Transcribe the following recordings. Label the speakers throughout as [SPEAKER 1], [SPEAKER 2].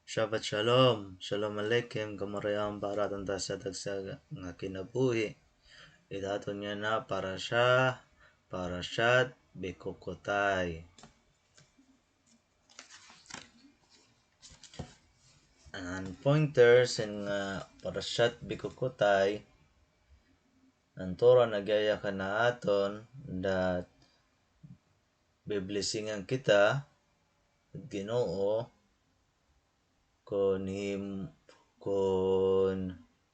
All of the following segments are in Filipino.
[SPEAKER 1] Shabbat Shalom, Shalom Aleichem, Gamarayam Baratan sa dagsag nga kinabuhi. Idaton niya na Parashat Bikukotay. Ang pointers in Parashat Bikukotay, ang Torah nagyaya ka na aton that biblisingan kita at Ginoo kun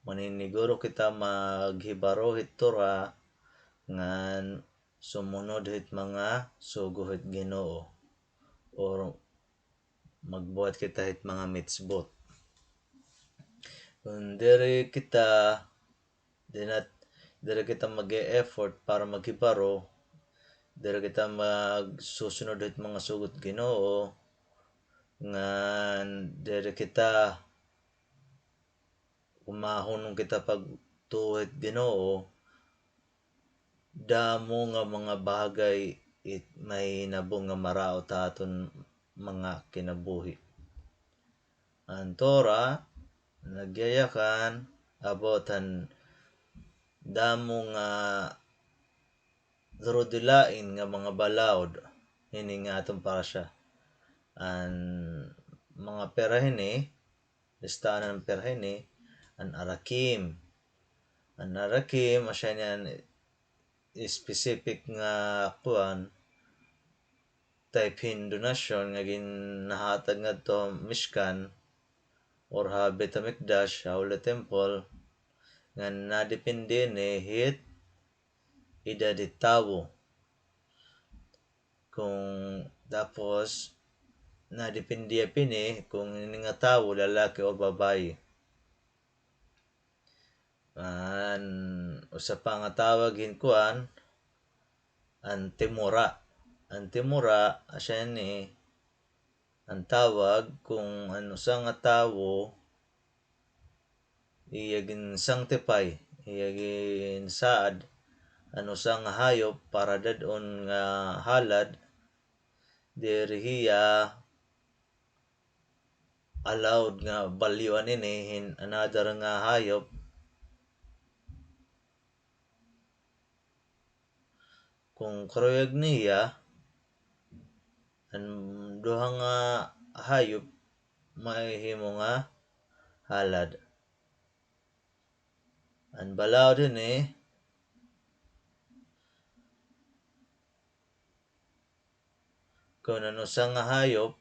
[SPEAKER 1] maniniguro kita maghibaro hit Torah ngan sumunod hit mga sugo hit Ginoo or magbuhat kita hit mga mitzvot. Kung diri kita mag-e-effort para maghibaro, diri kita magsusunod hit mga sugot Ginoo, ngan diri kita umahon kita pagtuhit Ginoo, damo nga mga bagay may nabong nga marao ta aton mga kinabuhi. Ang Torah nagyayakan about an damo nga drudilain nga mga balawd hini nga atong parasya. An mga perahini, listahan ng perahini, an arakim asya niyan specific nga type donation nga ginahatag ngadto Mishkan or Bet HaMikdash, Holy Temple, nga nadepende ni hit edad tawo. Kung tapos nadepende pini kung ini nga tawo lalaki o babae. Usa pa nga tawag hinkuan ang timura asya ni ang tawag kung ano sa nga tawo iya gin sanctify, iya gin saad ano sa nga hayop para dadon nga halad diri hiya allowed nga balyuan ini another nga hayop kung karuyag niya ang duha nga hayop mahimo nga halad. Ang balaw dinhi kung ano sa nga hayop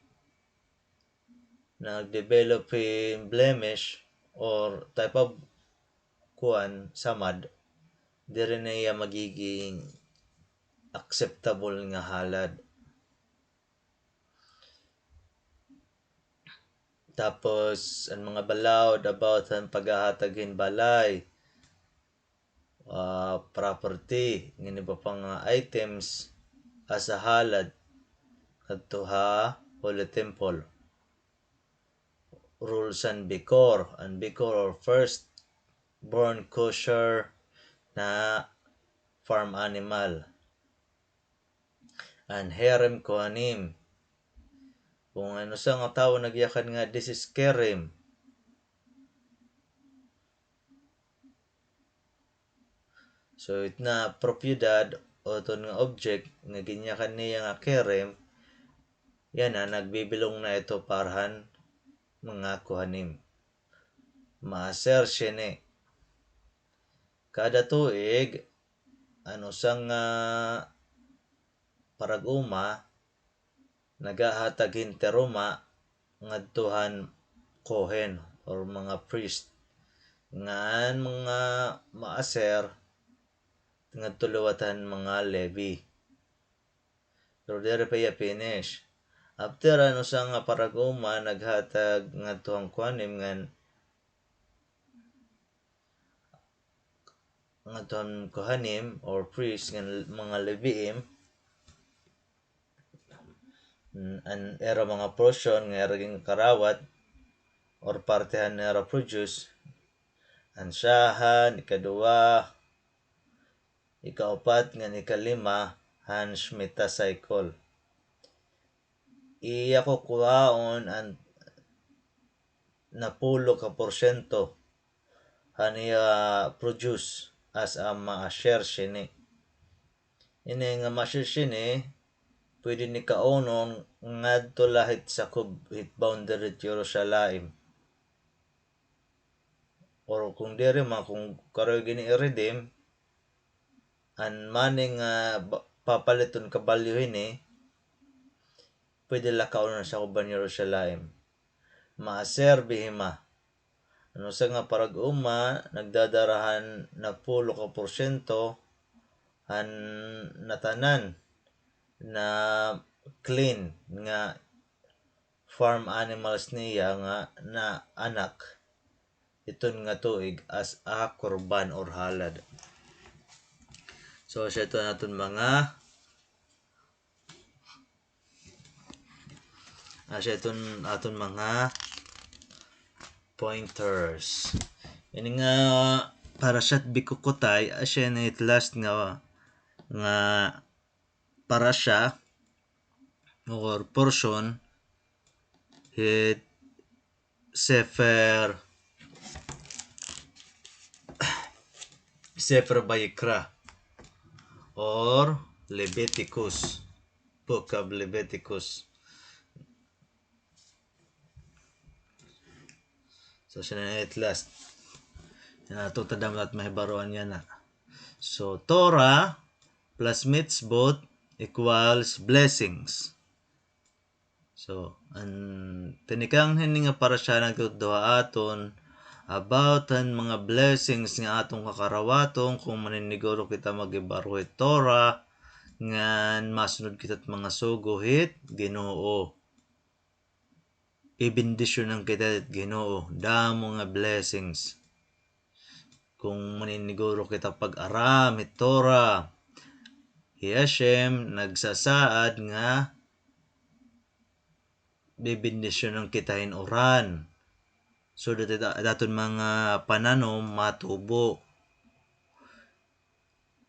[SPEAKER 1] nag-develop in blemish or type of samad, diri na iya magiging acceptable nga halad. Tapos ang mga balawd about ang paghahatagin balay, property, ngini ba pang items as a halad kadto ha Holy Temple. Rules and Bikor or first born kosher na farm animal. And herem kohanim, kung ano sa nga tao nagyakan nga this is kerem, so it na propiedad o ton nga object nga ginyakan niya nga kerem, yan na nagbibilong na ito parahan mga kuhanim. Maaser siya kada tuig ano sang paraguma nagahatag hinteruma ngadtuhan kohen or mga priest ngan mga maaser ngadto luwatan mga Levi. Pero dere pa finish. After ano sa nga paraguma naghatag ngadtuhang kuanim ngan ngadtuhang kohanim or priest ngan mga Leviim an era mga portion nga eraging karawat or partehan nga produce ansyahan, ikaduwa, ikaupat nga ikalima han Shemitah cycle. Iya ko kuhaon ang na 10% haniya produce as a ma-share sini. Ini nga ma-share sini, pwede ni kaunon ngadto lahit sa hit boundary tiro sa laim. Or kung diri man, kung karoy gini i-redeem, an maning papaliton ka value ini, pwede la kaunon sa kuban Jerusalem. Maaserbi hima. Ano sa nga parag uma, nagdadarahan na 10% han natanan na clean nga farm animals niya nga na anak iton nga tuig as a korban or halad. So sa ito naton mga aton mga pointers. Ini nga parashat bikukutay asya na it last nga parasha or portion hit Sefer Vayikra or Leviticus, Book of Leviticus. So siya na it last. Yan na tadam at mahibaruan yan na. So Torah plus mitzvot equals blessings. So ang tinikang hindi nga para siya nagtuduha aton about ang mga blessings nga atong kakarawaton kung maniniguro kita magibaruhit Torah nga masunod kita't mga suguhit Ginoo. Ibindisyon ng kita at Ginoo, damo nga blessings. Kung maniniguro kita pag-aram it Torah, Hashem nagsasaad nga bibindisyon ng kita oran. So daton mga pananom matubo.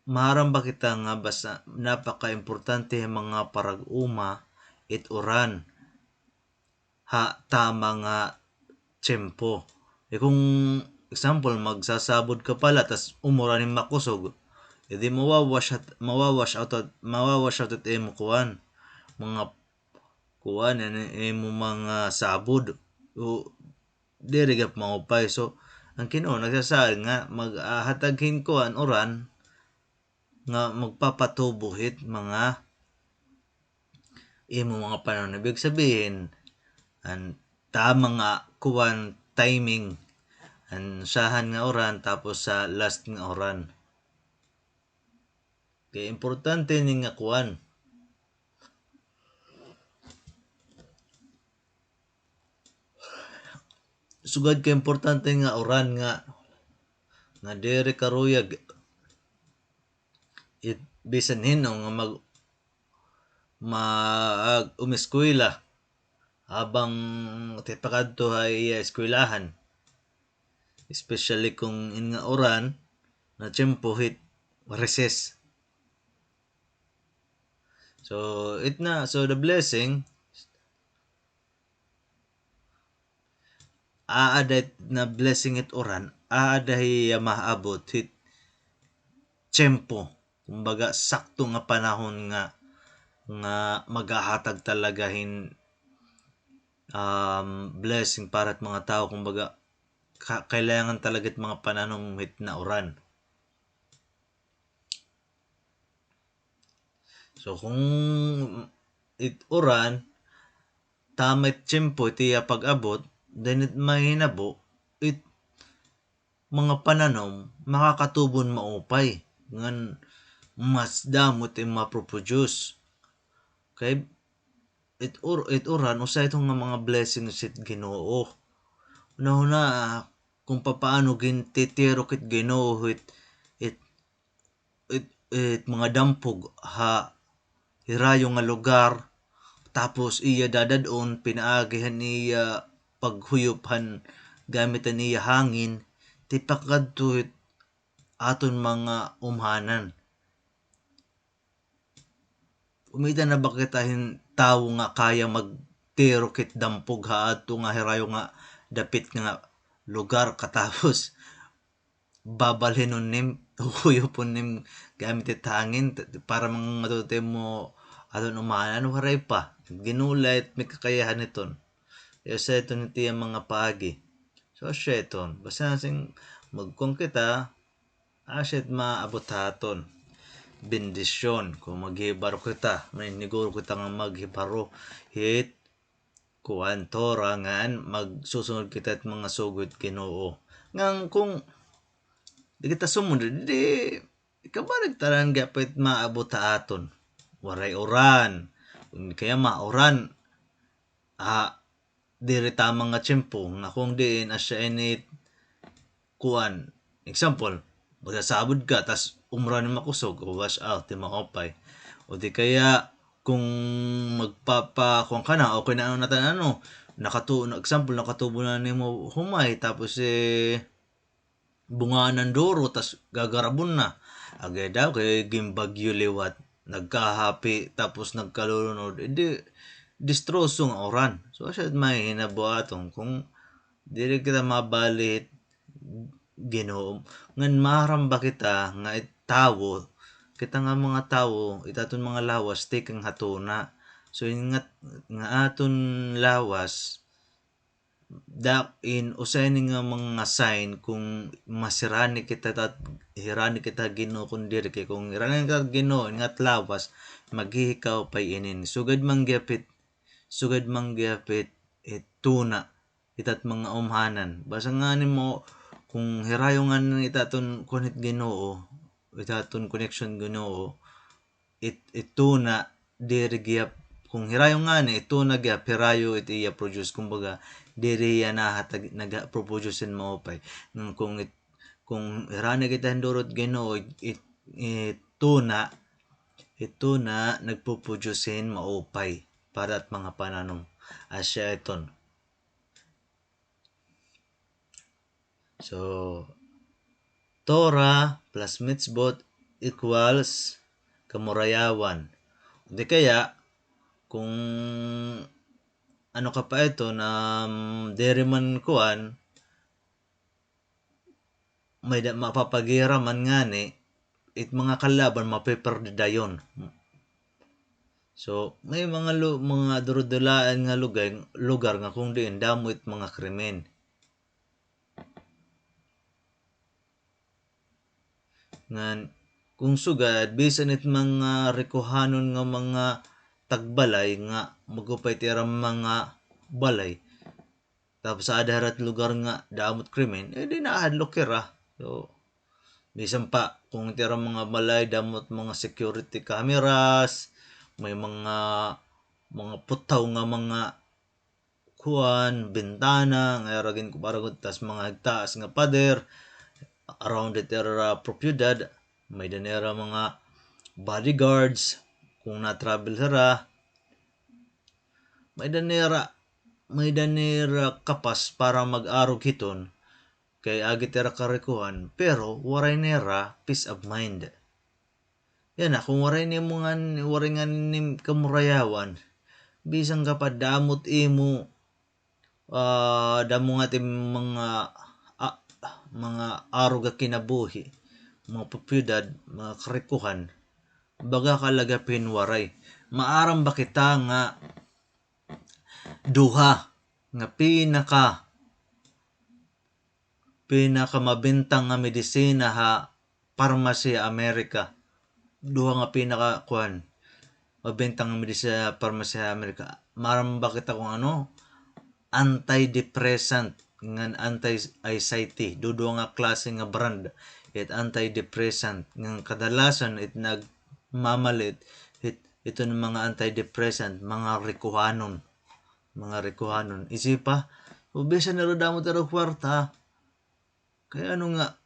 [SPEAKER 1] Maharam ba kita nga basta napaka-importante mga parag-uma it oran. Tama nga tiyempo. Kung example, magsasabod ka pala tas umuran yung makusog, edi mawawash out at imo kuan mga kuan imo mga sabod o diri gap maupay. So ang Ginoo nagsasaad nga maghataghin kuan oran nga magpapatubuhit mga imo mga panon. Ibig sabihin ang tama nga kuan timing ang sahan nga oran tapos sa last nga oran. Kaya importante ni nga kuan. Sugad ka importante nga oran nga diri karuyag it bisan hino nga mag umiskwela habang tipakadto ay eskwelahan, especially kung in nga oran na tiyempo hit recess. So the blessing aaday na blessing it oran aaday maabot hit tiyempo, kumbaga sakto nga panahon nga magahatag talaga blessing para at mga tao. Kumbaga kailangan talaga it mga pananom hit na oran. So kung it oran tama it tiyempo itiya pag-abot, then it mahinabo it mga pananom makakatubon maupay ngan mas damot ma-produce. Kay it oran usa itong mga blessings it Ginoo. Una kung paano gintitiro kit Ginoo it mga dampog hirayo nga lugar, tapos iya dadadon pinaagihan niya paghuyupan gamitan niya hangin tipakadto aton mga umhanan. Umida na ba kita tawo nga kaya magtiro kit dampog adto nga hirayo nga dapit nga lugar katapos babalhin nun nim ukuyo po nim gamit it hangin para mga matutay mo aton umanan waray pa ginulat may kakayahan iton sa ito niti ang mga paagi so siya iton basta nasing magkong kita asyat maabot haton bendisyon kung maghibaro kita maniguro kita nga maghibaro hit kuan torangan magsusunod kita at mga sugod Ginoo ngang kung di kita sumunod di ikabalig taran gapit maabot aton waray oran kaya maoran diri tamang nga tiyempo nga kung diin asya init kuan example magsasabod ka tas umran na makusog o wash out di maopay o di kaya kung magpapa ka na okay na natan example nakatubo na nimo humay tapos bunga ng duro tas gagarabon na agay daw kay gimbagyo liwat nagkahapi tapos nagkalulunod hindi distroso nga oran so siya may hinabuaton kung dili kita mabalit Ginoo ngan maramba kita nga tawo kita nga mga tawo itaton mga lawas tikang hatuna so ingat nga aton lawas in usain nga mga sign kung masirani kita at hirani kita Ginoo kun diri kay kung hirani kita Ginoo ingat lawas maghihikaw pay inin sugad manggapit tuna itat mga umhanan basta nga nimo kung hirayo nga itaton kunit Ginoo itaton connection Ginoo ituna diri gyap kung hirayo nga ni ituna gyap hirayo iti iya produce kumbaga diri ya nahatag naga-produce mo pay kung hirani kita ndurot Ginoo ituna nagpo-producein maupay para at mga pananom asya iton so Torah plus mitzvot equals kamurayawan di kaya kung ano ka pa ito na diri man kuan may mapapagira man ngani it mga kalaban mapeperdayon so may mga durudulaan nga lugar nga kung diin damo it mga krimen ngan kung sugad bisan it mga rekuhanon nga mga tagbalay nga magupay tira mga balay tapos sa adarat lugar nga damot krimen di naadlok kira so bisan pa kung tira mga balay damot mga security cameras may mga putaw nga mga kuan bintana nga ragin ko para tas mga hagtaas nga pader around it propiedad may danera mga bodyguards kung na-travel sara may danera kapas para mag-arog hiton kay agi tira karekuhan pero waray nera peace of mind yan na kung waray nga nim kamurayawan bisang kapad damot imo damo nga tim mga arog nga kinabuhi mga propiedad mga karekuhan baga kalagapin waray maaram ba kita nga duha nga pinaka mabintang nga medisina pharmacy Amerika duha nga pinaka mabintang nga medisina pharmacy Amerika maaram ba kita kung antidepressant ngan anti-anxiety dudo nga klase nga brand it antidepressant nga kadalasan it nagmamalit ito ng mga antidepressant mga rekuhanon isipa ubesan na damo taro kwarta kaya nga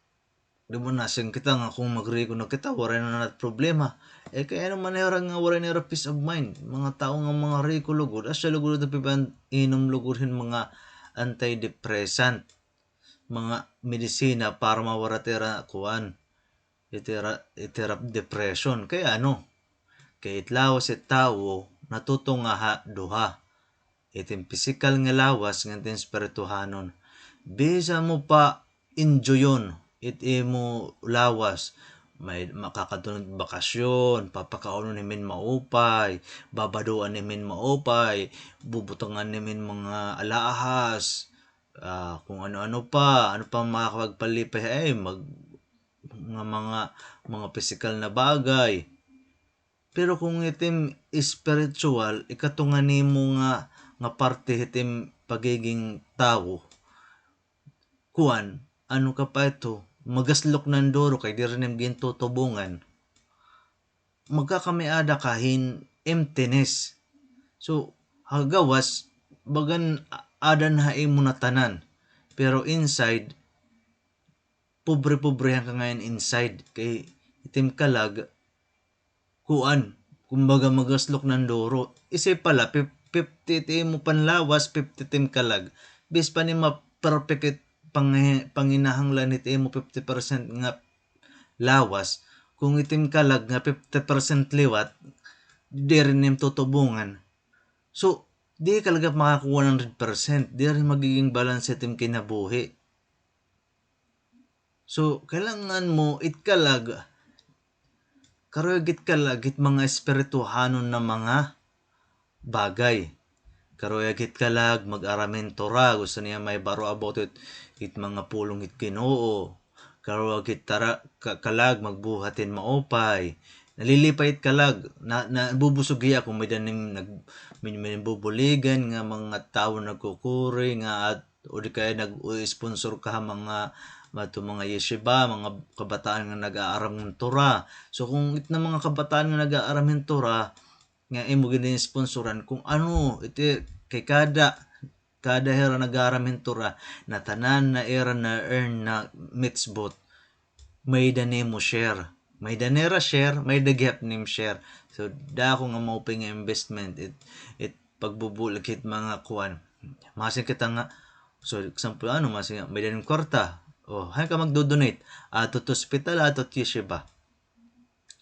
[SPEAKER 1] di mo nasing kita nga kung magreko na kita waray na nat problema kaya manera nga waray na peace of mind mga tao nga mga reko lugod asya lugod na pipan inom lugudhin mga antidepressant mga medisina para mawara tira kuan itira depression kaya kay itlawas it tawo natuto nga duha itim physical nga lawas nga itim spirituhanon. Bisa mo pa enjoyon iti mo lawas, may makakadunod bakasyon, papakaonon nimin maupay, babaduan nimin maupay, bubutangan nimin mga alahas, kung ano-ano pa, ano pa makakapagpalipay ay mga physical na bagay. Pero kung itim spiritual, ikatungan nimo nga parte itim pagiging tao, kuan, ano ka pa ito, magaslok ng doro kay di rin gintutubungan, magkakamiada kahin emptiness. So, hagawas, bagan adan hae mo na tanan. Pero inside, pobre-pobrehan ka ngayon inside. Kay itim kalag, kuan, kumbaga magaslok ng doro. Isip pala, 50 tim mo panlawas, 50 tim kalag. Bis pa ni ma-perfect panginahanglan iti mo 50% nga lawas. Kung itim kalag nga 50% liwat, di rin yung tutubungan. So, di kalaga makakuha 100%. Di rin magiging balance itim kinabuhi. So, kailangan mo itkalag, karugit kalagit mga espirituhanon na mga bagay. Karugit kalag mag-aramin tora, gusto niya may baro about it mga pulong it Ginoo. Karugit kalag magbuhatin maupay. Nalilipay kalag, nabubusog iya kung may danim may bubuligan nga mga tao nagkukuri nga at o di kaya nag-sponsor ka mga yeshiva, mga kabataan nga nag-aaram ng Torah. So kung it na mga kabataan nga nag-aaram ng Torah, nga imo gini sponsoran kung ano iti kay kada hera nag-aaram ng Torah na tanan na era na earn na mitzvot, may danimo share. May danera share, may dagyap nim share. So dako nga mauping investment it pagbubulag hit mga kuan. Masin kita nga, so example masin may danim kwarta. Hay ka magdo-donate ato to hospital, ato to yeshiva.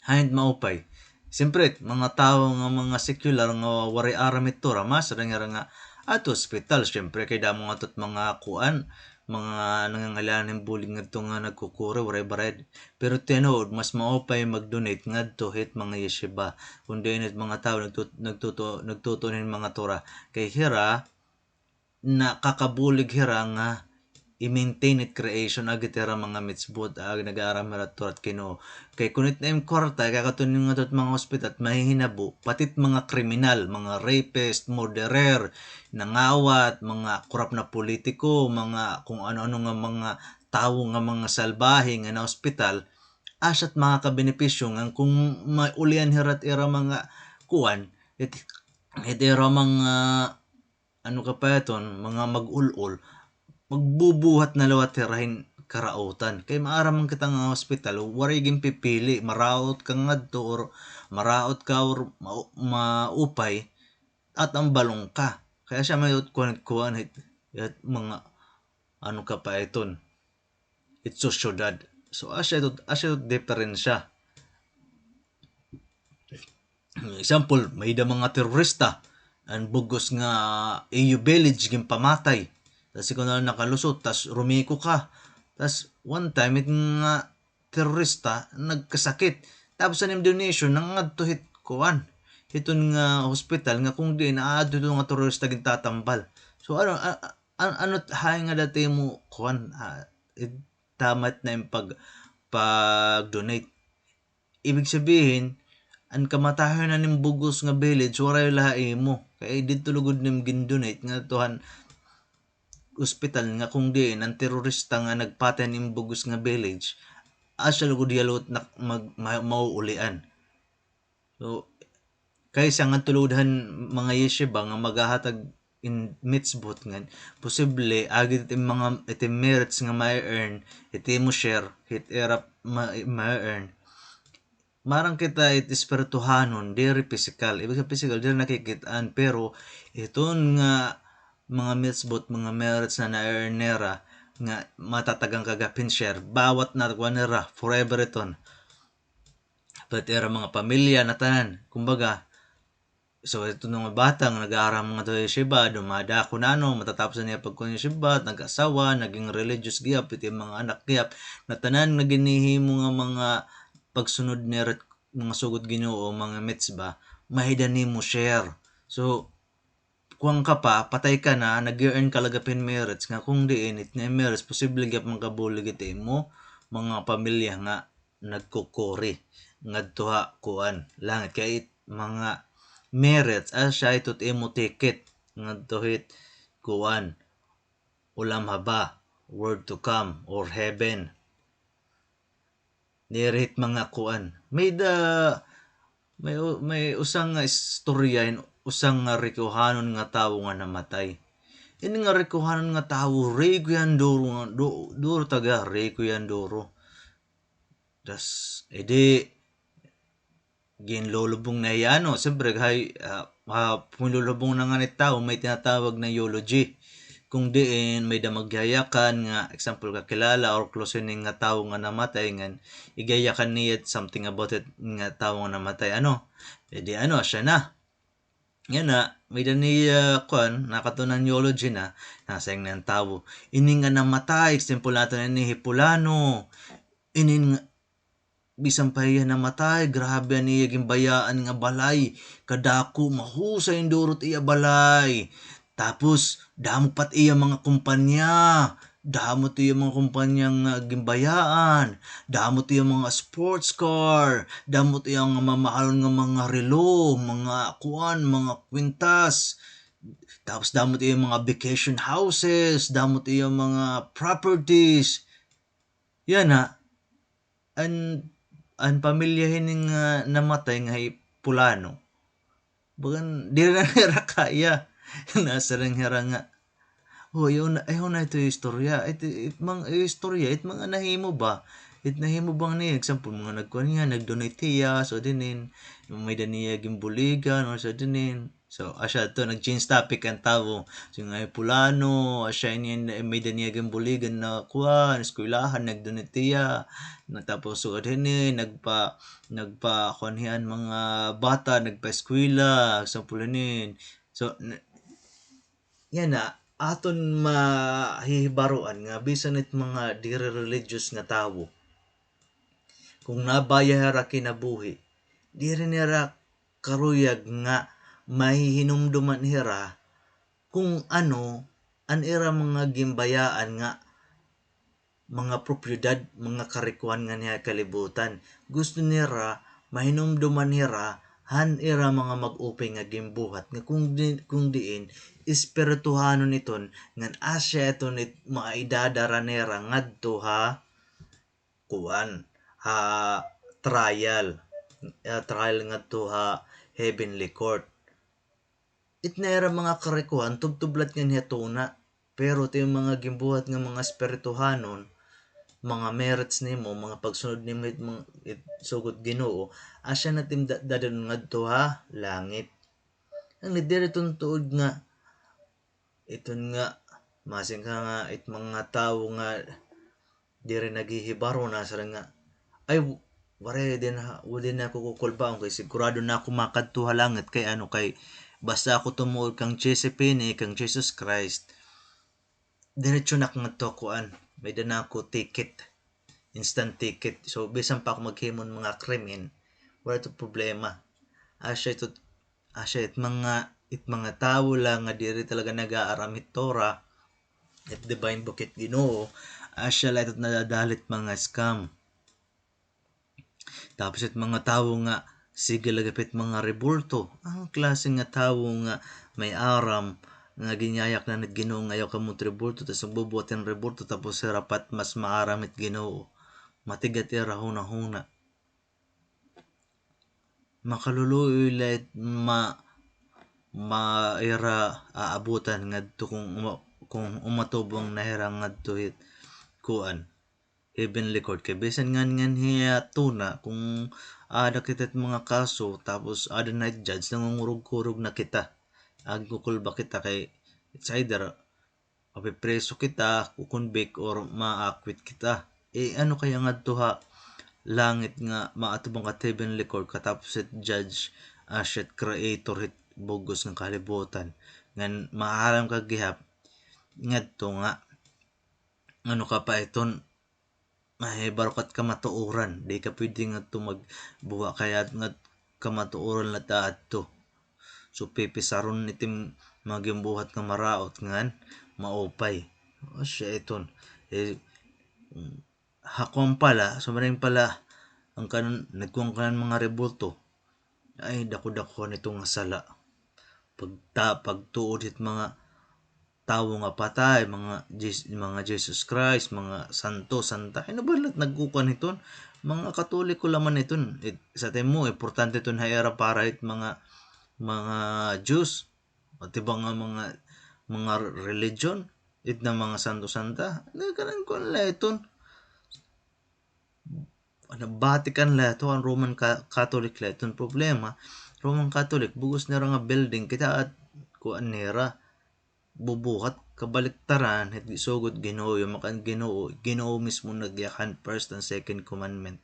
[SPEAKER 1] Haint maupay. Siyempre, mga tao nga mga secular nga wari aram ito, ramas, nga ato hospital. Siyempre, kay damo nga tot mga kuan, mga nangangalan ng bullying nga ito nga nagkukura, wari bared. Pero tinood, mas maupay mag-donate nga ito hit mga yeshiva. Kundi yun mga tao nagtutunin mga tora. Kay hira, nakakabulig hira nga i-maintain it creation agitera mga mitzvot nag-aaram at turat kino kay kunit na yung kwarta kakatunin nga tot mga ospital at mahihinabo patit mga kriminal, mga rapist, murderer, nangawat, mga korap na politiko, mga kung ano-ano nga mga tao nga mga salbahe nga na ospital asat mga kabenepisyo nga kung maulian hirat era mga kuan it era mga ano ka pa iton mga mag-ulol magbubuhat na lawat tirahin karautan. Kay maaram kita nga hospital, wari gin pipili, maraot ka ngadto or maraot ka or maupay at ang balong ka. Kaya siya may kuan hit mga ano ka pa iton. It's so syudad. So asya diferensya. Example, may da mga terorista ang bugos nga EU village gin pamatay. Tas ikaw na nakalusot, tas rumiko ka. Tas one time, it nga terorista, nagkasakit. Tapos sa donation, nangadto hit kuan. Hiton nga hospital, nga kung di, naadto ito nga terorista gintatambal. So ano hay nga dati mo kuan, tamat na yung pag-donate. Ibig sabihin, ang kamatahan na ning bugos nga village, waray lahi mo. Kaya dito lugod nim gin-donate nga tuhan hospital nga kung diin ang terorista nga nagpatay ning bugos nga village asya lugod yalot na mauulian. So kaysa nga tuludhan mga yeshiva nga magahatag in mitzvot nga posible agit itim mga itim merits nga ma-earn itim mo share hit erap ma-earn marang kita it espirituhanon diri physical ibig sa physical diri nakikitaan pero iton nga mga mitzvot, mga merits na na-earnera nga matatagang kagapin share bawat natagwanera forever iton but era mga pamilya na tanan kumbaga So ito nung batang nag-aaral mga to yeshiva, dumada ko na matatapos na niya pagkun yeshiva, nag-asawa, naging religious giyap, iti mga anak giyap, na tanan naginihimo nga mga pagsunod ni mga sugod Ginoo, mga mitzvah, mahidan nimo share. So kung ka pa, patay ka na, nag-earn ka lagapin merits nga kung diin, it na merits, posible gyap mangkabulig iti mo, mga pamilya nga nagkukuri, ngadtuha kuan, langit, kaya mga merits, siya itot imo ticket, ngadtuhit kuan, ulam haba, word to come, or heaven, nirit mga kuan. May usang nga istorya, usang nga rikuhanon nga tawo nga namatay. Ini nga rekuhanan nga tawo, rey ko yan duro nga, duro taga, rey ko yan duro. Das, edi, ginlulubong na yan, siyempre, pumilulubong na nga ni tao, may tinatawag na eulogy. Kung diin, may damagyayakan nga, example, kakilala or close yun nga tao nga namatay, nga, igayakan niya something about it nga tao nga namatay, edi siya na. Yan na, may dani nakatunan eulogy na, nasayang ng tao. Ini nga namatay, example natin ni Hipulano. Ini nga, bisan pa iya namatay, grabe niya gimbayaan nga balay. Kadako, mahusay indurot iya balay. Tapos, damo pat iya mga kumpanya. Damot iya mga kumpanyang gimbayaan. Damot iya mga sports car. Damot iya nga mamahalon nga mga relo, mga kuan, mga kwintas. Tapos damot iya mga vacation houses. Damot iya mga properties. Yan na. Ang pamilya hining namatay nga Pulano. Bagan, di na nira kaya. Nasa rin hira nga. Ayaw na ito yung istorya. Mga istorya, mga nahimo ba? Nahimo bang niya? Example, mga nagkuhan niya, nag-donate tiya, so dinin, may daniya gimbuligan, or so dinin. So, asya to, nag-change topic ang tao. So, nga Pulano, asya may daniya gimbuligan na kuhan, eskwelahan, nag-donate tiya. Tapos, so, dinin, nagpa-kunhian mga bata, nagpa-eskwela, example dinin. So, yan na, aton mahihibaruan nga bisan it mga diri religious nga tawo kung nabayahara kinabuhi diri nira karuyag nga mahihinumduman hira kung an ira mga gimbayaan nga mga propiedad, mga karikuan nga niya kalibutan. Gusto nira mahinumduman hira han ira mga mag-upay nga gimbuhat nga kung diin espirituhanon iton ngan asya ito nit maidadara nera ngadto kuan ha trial ngadto heavenly court. Itnera mga karikuan tubtublat nga niya tuna pero ti mga gimbuhat nga mga espirituhanon mga merits nimo, mga pagsunod nimo sugod Ginoo, asya natin dadon ngadto langit. Ang diri tuod nga iton nga masing ka nga it mga tawo nga diri naghihibaro na sa nga ay ware din na ako kukulbaon kay sigurado na ako makadto langit kay kay basta ako tumuod kang Josepine kang Jesus Christ diretso na ngadto kuan may dana ako ticket instant ticket so bisan pa ako maghimon mga krimen wala to problema asya it mga tawo lang nga diri talaga nag-aaramid Torah at divine bukit Ginoo asya lang it nadadalit mga scam tapos it mga tawo nga sige lagapit mga rebulto ang klase nga tawo nga may aram nga ginyayak na Ginoo ngayaw ka mo rebulto tapos bubuhatin rebulto tapos rapat mas maaramit Ginoo matigat ira huna makaluluoy let maira aabutan ngadto kung umatubong nahirang ngadto hit kuan heavenly court kay bisan ngan hiya tuna kung ada kita mga kaso tapos ada na judge nangungurog-kurog na kita agkukulba kita kay it's either preso kita kukonvict or ma-acquit kita kaya ngadto langit nga maatubang ka heavenly court katapos it judge as creator hit bugos ng kalibutan ngan maaram ka gihap ngadto nga ano ka pa iton mahibarukat ka matuoran di ka pwede nga magbuha kaya nga kamatuoran la adto so pipisaron itim magimbuhat nga maraot ngan maupay o siya iton hakon pala sumaring pala ang kanon nagkuang kanan mga rebulto ay dako-dako nito nga sala pagtuod it mga tawo nga patay mga Jesus Christ mga santo santa ano ba nagkukan niton mga katoliko laman niton sa temo importante ton hayara para it mga Jews pati ba nga mga religion it na mga santo santa nagkanan ko la iton Vatican la ito ang Roman Catholic la iton problema Roman Catholic bugos na nga building kita at kuan nera bubuhat kabaliktaran het sugod Ginoo yung makan Ginoo mismo nagyakan first and second commandment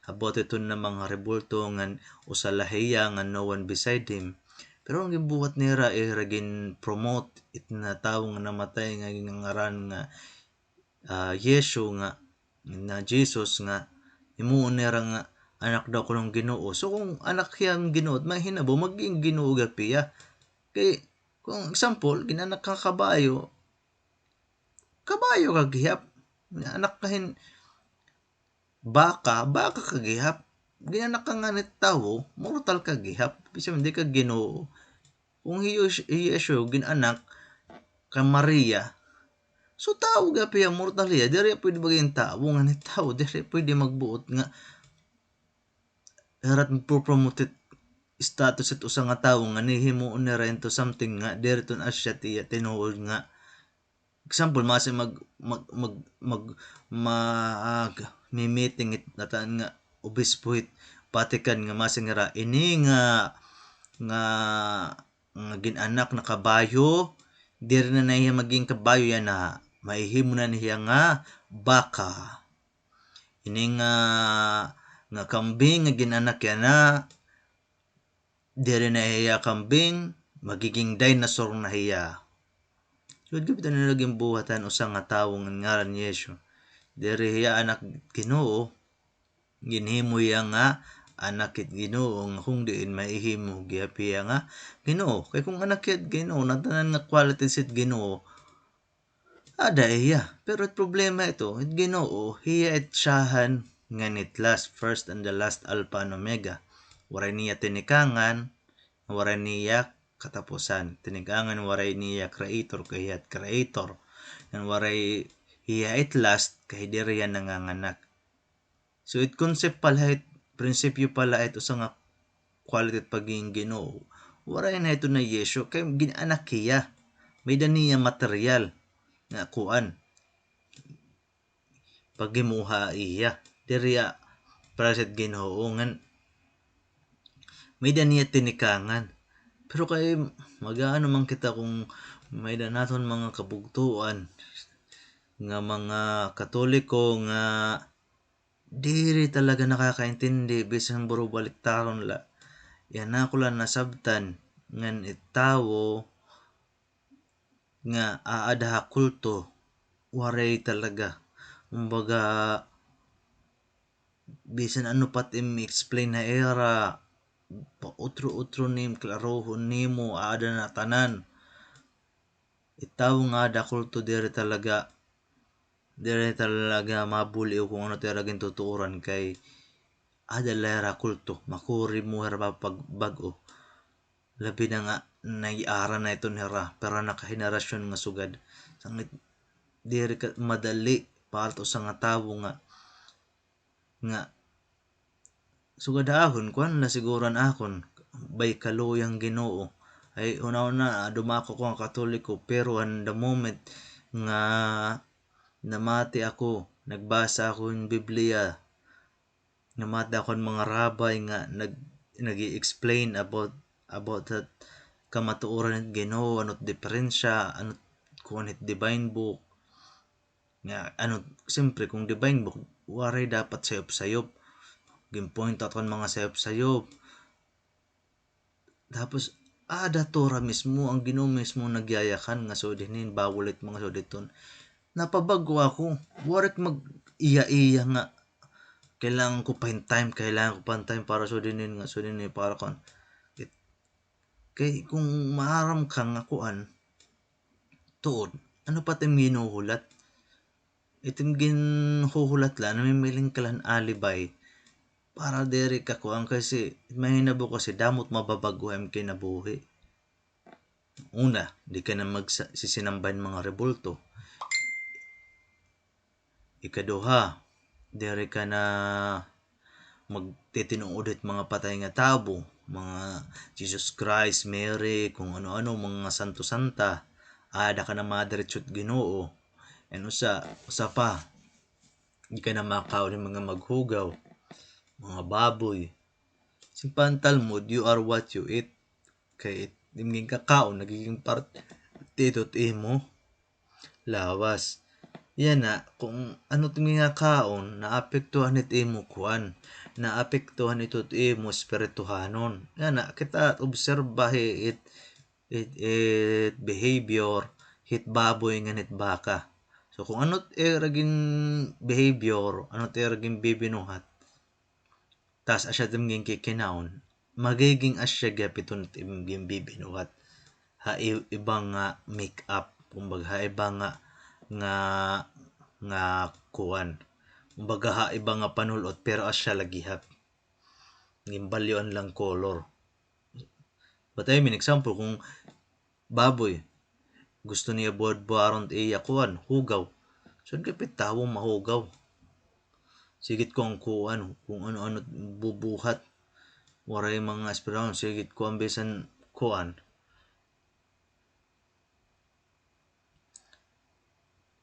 [SPEAKER 1] abot ito na mga rebulto ngan usalahiya nga no one beside him pero ang gibuhat nira ragin promote it na tawo nga namatay nga gingaran nga Yesu nga na Jesus nga himuon nira nga anak daw ko ng Ginoo so kung anak yan Ginoo mahinabo maging Ginoo gapiya kay kung example ginanak ka kabayo kagihap anak kahin baka kagihap ginanak ka nga nit tawo mortal kagihap bisa hindi ka Ginoo kung Yesu ginanak ka Maria so tao gapi ang mortal ya diri pwede bagay tao nga nit tawo diri pwede magbuot nga erat promote status it usa nga tawo nga nihimuon na rin to something nga diriton asya tiya tinuod nga example masi mag meeting it nataan nga obispo it Vatican nga masing nga ini nga ginanak na kabayo diri na niya maging kabayo yan na maihimo na niya nga baka ini nga kambing nga ginanak yan na diri na hiya kambing magiging dinosaur na hiya so gibita na naging buhatan usa nga tawo nga ngaran Yesu diri hiya anak Ginoo ginhimo hiya nga anak kit Ginoo nga kung diin maihimo giapiya nga Ginoo kay kung anak kit Ginoo natanan nga qualities it Ginoo ada hiya pero problema ito it Ginoo hiya it siyahan nga nit last first and the last alpha and omega waray niya tinikangan waray niya katapusan tinikangan waray niya creator kay creator and waray hiya it last kay diri yan nanganganak so it concept pala it prinsipyo pala ito sa nga quality pagiging Ginoo waray na ito na Yesu kay ginanak hiya may daniya material nga kuan paghimuha iya diri para sa Ginoo ngan may daniya tinikangan pero kay magaano man kita kung may naton mga kabugtuan nga mga Katoliko nga diri talaga nakakaintindi bisan buro baliktaron la yan ako lang nasabtan ngan itawo nga aadaha kulto waray talaga kumbaga bisan ano pat i-explain na era utro nim klarohon nimo ada na tanan itaw nga ada kulto diri talaga mabuliw kung ano talaga tutuoran kay ada lera kulto makuri mo herba pagbago labi na nga naiara na ito nera pero nakahenerasyon nga sugad sangit diri ka madali palto sa nga tawo nga sugad ahon kuan na siguran akon bay kaluyang Ginoo ay una dumako ko ang Katoliko pero on the moment nga namati ako nagbasa ako ng Biblia namati ako ng mga rabay nga nag-i-explain about that kamatuoran ng Ginoo ano't diferensya ano't kung it divine book nga ano siyempre kung divine book waray dapat sayop gimpoint out kon mga sayop tapos datora mismo ang Ginoo mismo nagyayakan nga sudinin bawulit mga suditon. Napabago ako. Warik mag iya-iya nga kailangan ko pa time para sudinin nga sudinin para kon. Kay kung maaram ka nga kuan tuod, ano pa tim ginuhulat? Itim ginhuhulat la namimiling kalan alibay para diri ka kuan kasi mahinabo kasi damot mababaguhan kinabuhi. Una, di ka na magsisinamban mga rebulto. Ikaduha, diri ka na magtitinuod mga patay nga tabo, mga Jesus Christ, Mary, kung ano-ano, mga santo-santa. Ada ka na madiretso't Ginoo. And usa pa, di ka na makaw ng mga maghugaw, mga baboy. Simpan Talmud, you are what you eat. Kay dimging kakao, nagiging partidot imo. Lawas. Yan na, kung ano tingin nga kaon, naapektuhan it imo kuan, naapektuhan ito imo spirituhanon. Yan na, kita obserbahe it behavior, hit baboy nga hit baka. So kung ano raging behavior, ano raging bibinuhat, tas asya tingin kikinaon, magiging asya gapiton tingin bibinuhat. Ibang nga make up, kumbaga ibang nga kuan, kumbaga iba nga panulot pero asya lagihap ngimbalyoan lang color. But I mean example, kung baboy gusto niya buharon iya kuan hugaw, so kapit tawo mahugaw, sigit ko ang kuan kung ano-ano bubuhat, waray mga aspirasyon, sigit ko ang bisan kuan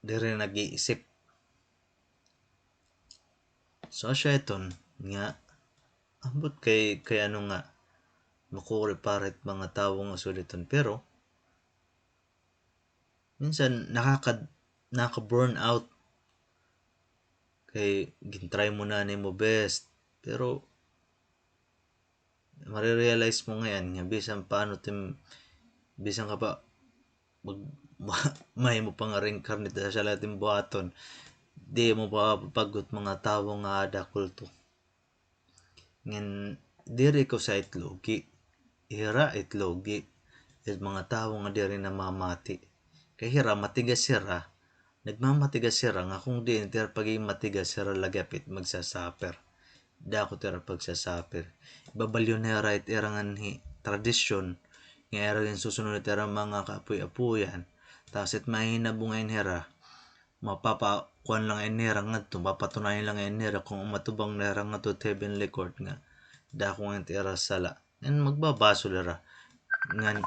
[SPEAKER 1] dire nag-iisip. So siya iton nga ambot kay ano nga makuriparet mga tawo nga suliton, pero minsan naka-burn out kay gintry mo na nimo best, pero marirealize mo ngayon nga bisan paano bisan ka pa mag may mo pang reincarnate sa lating buhaton, di mo pa pagot mga tawo nga ada kulto. Ngin diri ko sa itlogi, hira itlogi, at mga tawo nga diri namamati. Kay hira matigas sira, nagmamatigas sira nga kung di tira paging matigas sira lagapit magsasaper. Da ko tira pagsasaper. Ibabalyon na right irangan tradisyon nga irangan susunod tira mga kaapoy-apuyan. Tapos it mahinabungayin hira, mapapakuan lang inera ngadto, mapatunayan lang inera kung matubang nera ngadto heavenly court nga dako nga tira sala. And magbabaso dira ngan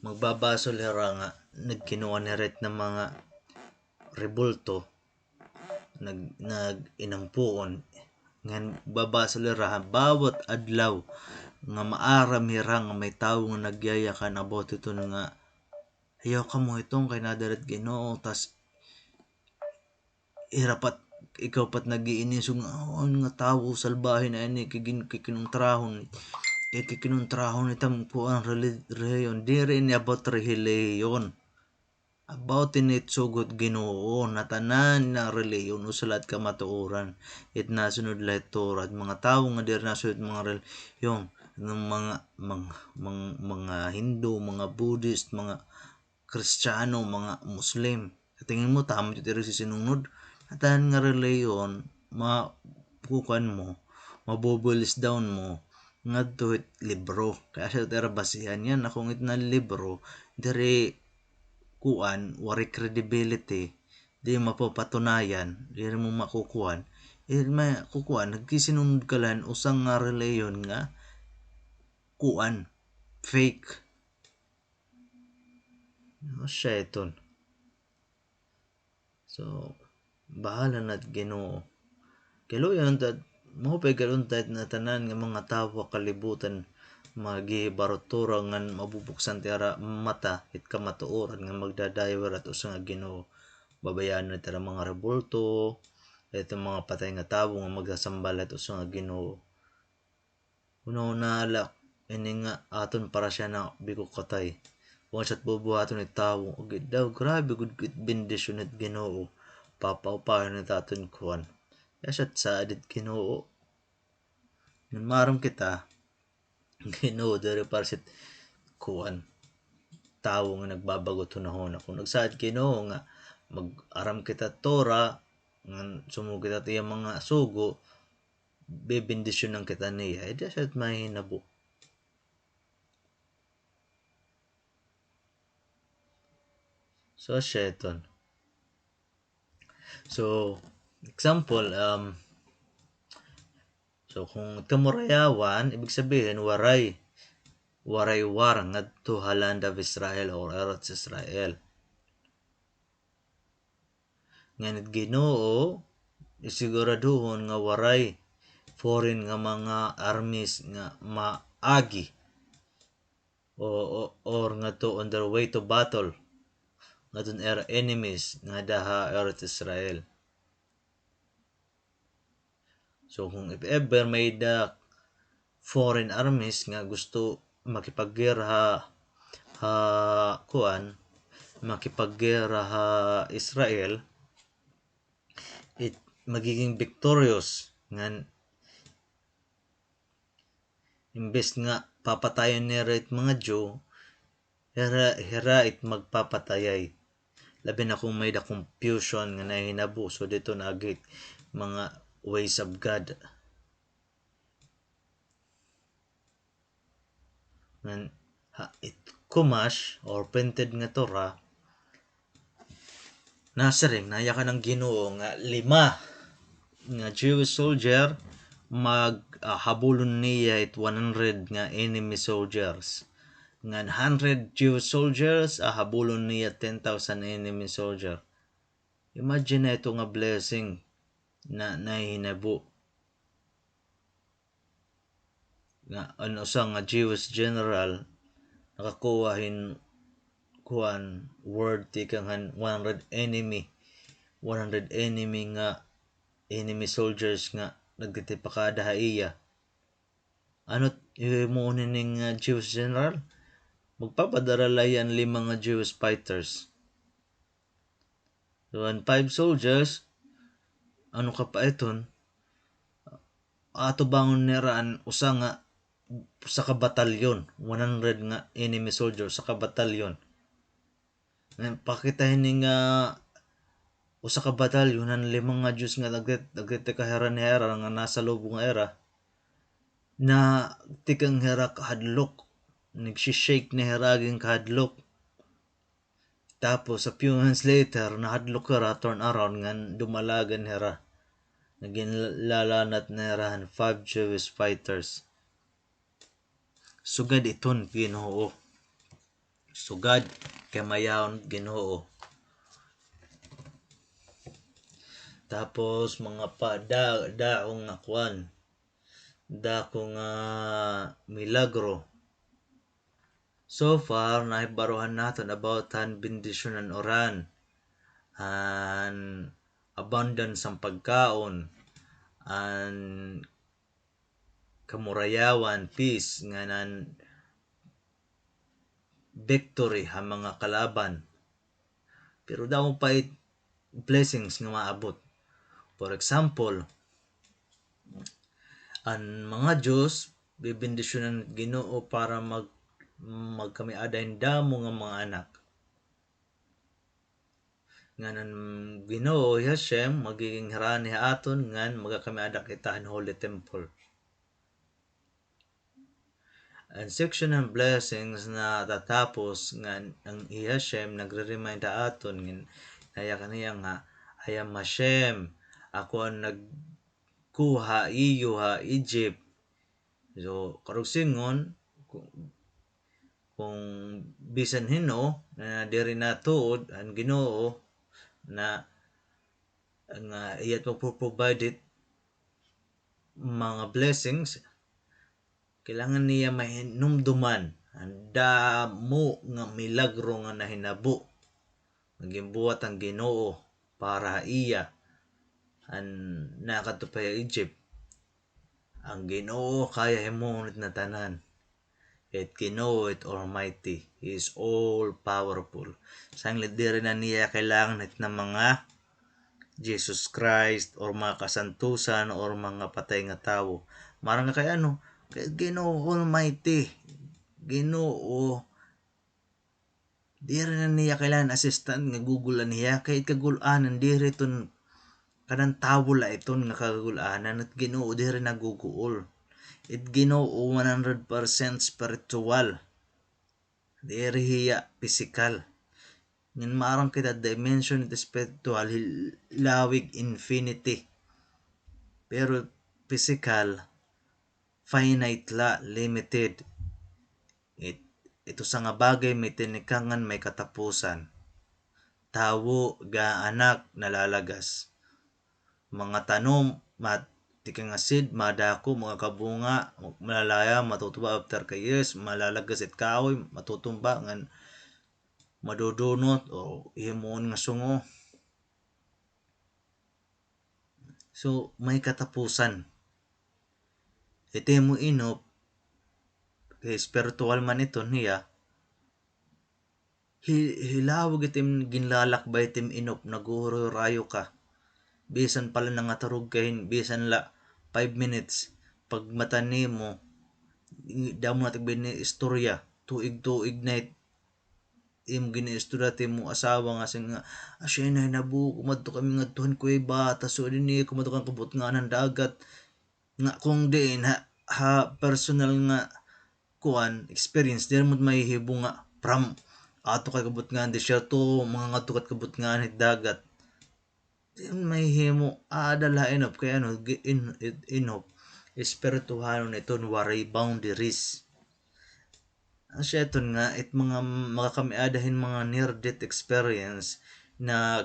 [SPEAKER 1] magbabaso dira nga nagkinuha ni ret ng mga rebulto, nag inampuon ngan babasa dira bawat adlaw nga maaram hira nga may tawo nga nagyayakan about ito nga ayaw ka mo itong kay nadarat Ginoo, tas irapat ikaw pat nagiinis nga tawo salbahe na ini kikinuntrahon itam po ang reliyon diri ni about reliyon, about init sugot Ginoo na tanan na reliyon usalat ka matuoran it nasunod lahat torad mga tawo nga diri nasunod mga reliyon ng mga Hindu, mga Buddhist, mga Kristiyano, mga Muslim. Tingin mo tama jud diri sinunod atan nga reliyon, makukuan mo, mabobolis down mo ngadto libro. Kaya sa tira basihan yan akong itna libro diri kuan wari credibility, di mapapatunayan, di mo makukuan. Makukuan nagkisinunod kalan usang nga reliyon nga kuan fake. Siya iton. So bahala na Ginoo. Kiluyon tad mo pa kaluntad na tanan nga mga tawo kalibutan magibarutura nga mabubuksan tira mata it kamatuoran nga magdadaywer at usa nga Ginoo. Babayaan na tira mga rebulto, ito mga patay nga tawo nga magsasambal at usa nga Ginoo. Kuno naalak ini nga aton para siya na bigo katay. Kung siya't bubuhaton ni tawo, ugid daw grabe gud bendisyon at Ginoo. Papaupahan ni taton kuan. Ya siya't sa adit Ginoo. Ngan maram kita, Ginoo diri para siya kuan tawo nga nagbabago tunahon. Kung nagsaad Ginoo nga mag-aram kita Tora, nga sumugod kita tiyang mga sugo, bebendisyon ng kita niya, edi siya't mahinabo. So, sheton. So, example, so kung kamurayawan, ibig sabihin, waray war ngadto land of Israel or Eretz Israel. Nganit Ginoo, isiguraduhon nga waray foreign nga mga armies nga maagi or nga to on their way to battle nga dun enemies nga daha Eretz Israel. So kung if ever may da foreign armies nga gusto makipaggera makipaggera Israel, it magiging victorious ngan imbes nga papatayon nila it mga Jew, hera it magpapatayay. Labi na kung may da confusion nga nahinabo, so dito naagit mga ways of God. Ngan it kumash or printed nga Torah, nasa ring naya ka ng Ginoo nga 5 nga Jewish soldier habulon niya it 100 nga enemy soldiers. Ngan 100 Jewish soldiers habulon niya 10,000 enemy soldier. Imagine na ito nga blessing na nahinabo. Nga ano sa nga Jewish general nakakuha kuan word tikangan 100 enemy nga enemy soldiers nga nagtitipakada iya. Ano mo ning Jewish general? Magpapadara yan 5 nga Jewish fighters. So, 5 soldiers, ano ka pa iton? Ato bangon niraan usa nga sa kabatalyon, 100 nga enemy soldiers sa kabatalyon. Pakitahin ni nga usa ka batalyon ng 5 nga Diyos nga nagtitikaheran ni Hera nga nasa lubong nga era na tikang Hera kahadlok, nagsishake ni Hera aging kahadlok. Tapos a few months later nahadlok Hera, turn around nga dumalagan Hera. Naging lalanat na Hera 5 Jewish fighters. Sugad iton Ginoo. Sugad kamayaon Ginoo. Tapos mga daong nga kuan, dakong milagro. So far nahibaruhan natin about han bendisyonan oran, han abundance ang pagkaon, an kamurayawan, peace, nga nan victory ha mga kalaban. Pero daw pa blessings nga maabot. For example, ang mga Diyos bibendisyonan Ginoo para magkamiadayn damo nga mga anak. Nganan Ginoo Hashem magiging harani aton ngan magakamiadak itahan Holy Temple. Ang section ng blessings na tatapos ngan ang Hashem nagre-remind aton ngin kaya kaniya nga I am Hashem, ako ang nagkuha iyo ha Egypt. So karugsingon kung bisan hino na diri na tuod ang Ginoo na nga iyat magpo-provide mga blessings, kailangan niya mahinumduman ang damo nga milagro nga nahinabo naging buhat ang Ginoo para iya ang nakatupay Egypt. Ang Ginoo kaya himunot na tanan. It Ginoo it Almighty. He is all powerful. Sanglit di rin na niya kailangan it ng mga Jesus Christ or mga kasantusan or mga patay nga tao. Marang nga kay ano, kay Ginoo Almighty. Ginoo di rin na niya kailangan assistant nga Google niya kay kagulanan di rin ton kanang tawo la iton nga kagulanan at Ginoo di rin na Google. It Ginoo 100% spiritual. Di rin hiya physical. Ngin marang kita dimension ito spiritual lawig infinity. Pero physical finite la, limited. Ito sa nga bagay may tinikangan may katapusan. Tawo ga anak nalalagas. Mga tanom tikang asid, madako, mga kabunga, malalaya, matutuba after ka years, malalagas at kahoy, matutumba, ngan madudunot o himuon nga sungo. So, may katapusan. Ito mo inop, kay spiritual man ito niya, hilawag itim ginlalakbay itim inop, naguro rayo ka. Bisan pala nangatarog kahin, bisan la 5 minutes, pag matani mo, damo natin bini istorya, tuig-tuig na gini-istorya mo asawa nga sing nga, asya na hinabu, kumadto kami nga tuhan ko bata, so din kumadto kang kabut nga ng dagat, nga kung diin ha personal nga kuan experience di mo mahihibo nga from ato kay kabut nga desierto mga ngadto kat kabut nga ni dagat di mahihimo adalain of kay ano inop espirituhanon iton waray boundaries ang siya nga it mga makakamiadahin mga near death experience na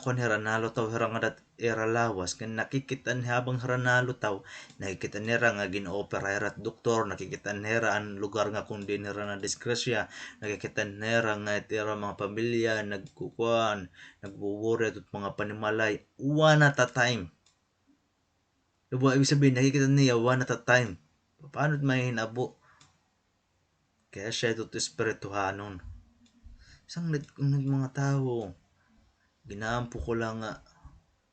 [SPEAKER 1] kung heranalo taw herangadat era lawas kan nakikitan habang heranalo taw nakikita nira nga gin-opera erat doktor nakikita nira ang lugar nga kung di nira na disgrasya nakikita nira nga itira mga pamilya nagkukuan nagbuwuri at mga panimalay one at a time diba ibig sabihin nakikita niya one at a time paano may hinabo kaya siya ito espirituhanon sang mga tao ginaampo ko lang nga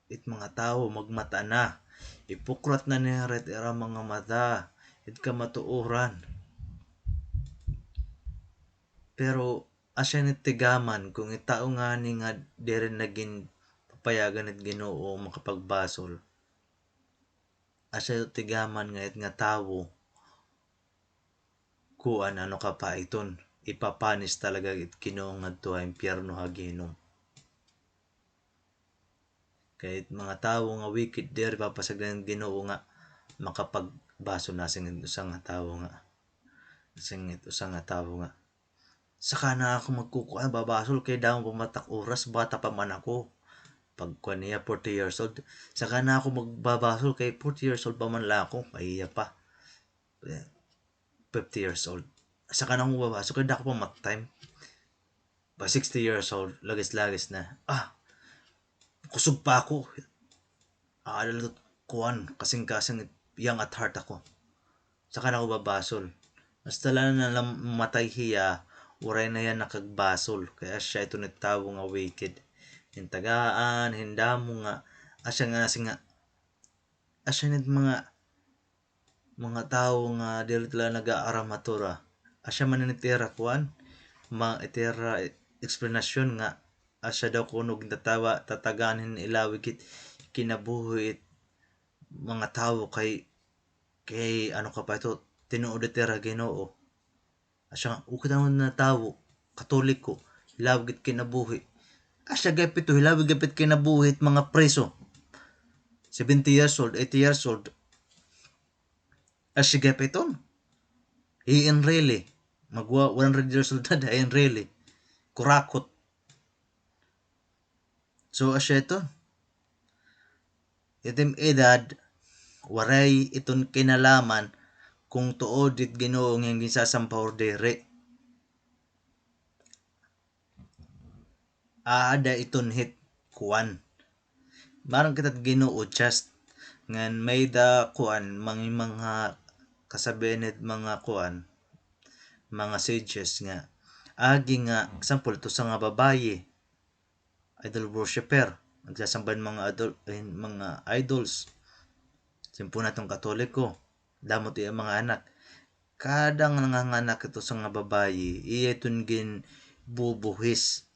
[SPEAKER 1] it mga tao magmata na ipukrat na niya ret era mga mata it ka matuoran pero asya ni tigaman kung itao nga ni nga dere naging papayagan at Ginoo makapagbasol asya tigaman nga it nga tawo kuan ano ka pa iton ipapanis talaga it Ginoo ngadto ha impyerno ha ginom kahit mga tawo nga wicked dere papasagdan Ginoo nga makapagbaso na sing usa nga tawo nga saka na ako magkukuha babasol kay daw pumatak oras bata pa man ako pag kuan niya 40 years old saka na ako magbabasol kay 40 years old pa man lang ako pahiya pa 50 years old saka na ako babasol kay dako pa mat time pa 60 years old lagis-lagis na kusog pa ako adal kuan kasing-kasing young at heart ako saka na ako babasol basta lang na matay hiya uray na yan nakagbasol kaya siya ito nagtawo nga wicked hintagaan hindamo nga asya nga nga asya nit mga tao nga dili tila nag-aaramatura asya man nitira kuan itira explanation nga asya daw kuno gintatawa tataganin ilawig kinabuhi mga tao kay ano ka pa ito tinuod itira Ginoo asya nga ukit naman na tao katoliko hilawig kinabuhi asya gapit to hilawig gapit kinabuhi mga preso 70 years old 80 years old asya gapiton in really magwa 100 years old na in really kurakot so asya ito itim edad waray iton kinalaman kung tuod it Ginoo nga ginsasampaw dere aada iton hit kuan marang kita Ginoo just ngan may da kuan mga kasabihan mga kuan mga sages nga agi nga example to sa nga babaye idol worshipper nagsasamban mga idols simpo natong katoliko damot iya mga anak kadang nanganganak ito sa nga babaye iya itong gin bubuhis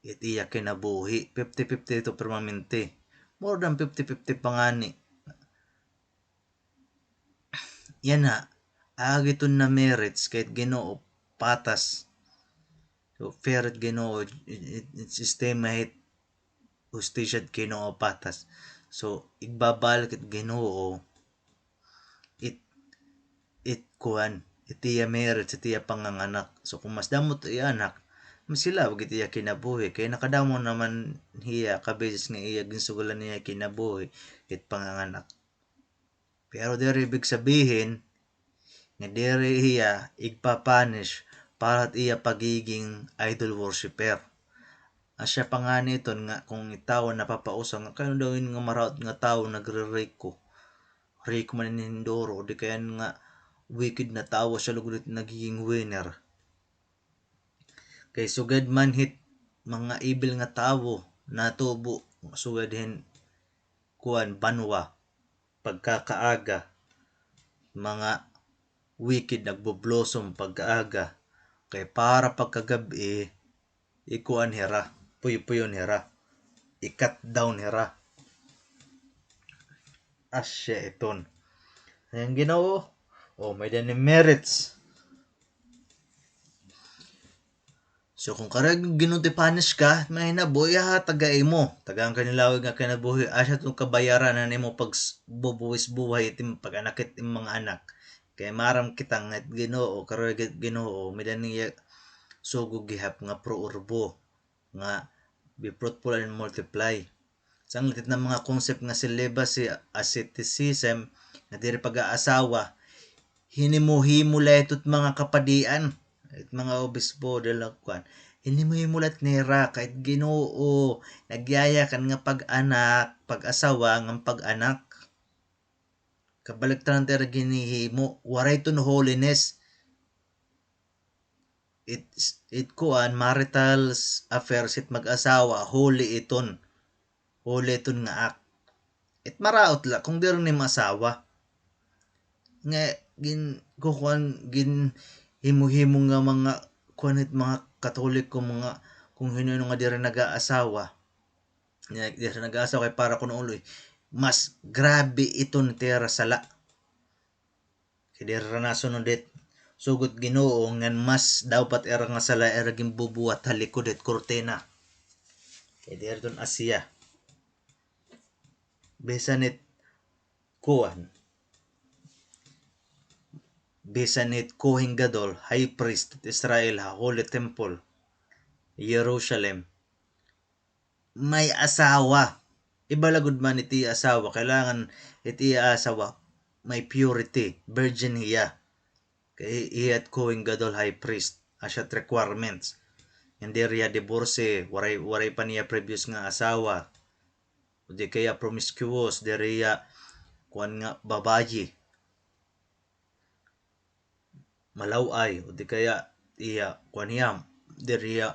[SPEAKER 1] it iya kinabuhi 50-50 ito permanente more than 50-50 pangani yan na agi ito na merits kahit Ginoo patas so fair at Ginoo sistema hit hustisya at Ginoo patas so igbabalik at Ginoo it kuan itiya merits itiya panganganak so kung mas damot iya anak mas sila wag itiya kinabuhi kay nakadamo naman hiya kabeses nga iya ginsugulan niya kinabuhi it panganganak pero diri ibig sabihin nga diri iya igpapanish para at iya pagiging idol worshipper asya panganiton nga kung itawo napapausang nga kayo daw nga maraot nga tawo nagre-reko reko man ni Hindoro di kaya nga wicked na tawo siya lugulit nagiging winner kay sugad man hit mga evil nga tawo natubo sugad hin kuan banwa pagkakaaga mga wicked nagbo-blossom pagkaaga kay para pagkagabi ikuan hera puyo-puyon hera i-cut down hera asya iton ang Ginoo may dani merits so kung karag ginuti punish ka may nabuhi tagay mo tagaan kanilawig nga kinabuhi asya tong kabayaran na nimo pag bubuwis buhay itim pag-anakit im mga anak kay maram kita nga Ginoo karag Ginoo may dani sugog gihap nga pro-urbo nga be fruitful and multiply sanglit na mga concept nga celibacy asceticism nga diri pag-aasawa hinimuhimo laytot mga kapadian at mga obispo dalakwan hinimuhimulat nera kahit Ginoo nagyaya kan nga pag-anak pag-asawa nga pag-anak kabaliktaran tera ginihimo waray ton holiness it kuan marital affairs it mag-asawa holy iton nga act it maraot la kung diri ni masawa nga gin kukuan gin himo-himo nga mga kuanit mga katoliko mga kung hino nga diri nag-aasawa diri nag-aasawa kay para kuno uloy mas grabe iton tera sala kay diri ra nasunod it sugot Ginoo ngan mas dapat era nga sala era gimbubuhat halikod it kurtena kay diri ton Asia bisan it kuan bisan it Kohen Gadol high priest at Israel ha Holy Temple Jerusalem may asawa ibalagod man iti asawa kailangan iti asawa may purity virgin hiya kay iyat Kohen Gadol high priest asyat requirements hindi riya divorce waray pa niya previous nga asawa o di kaya promiscuous di riya kuan nga babayi malaway o di kaya iya kuan niya di riya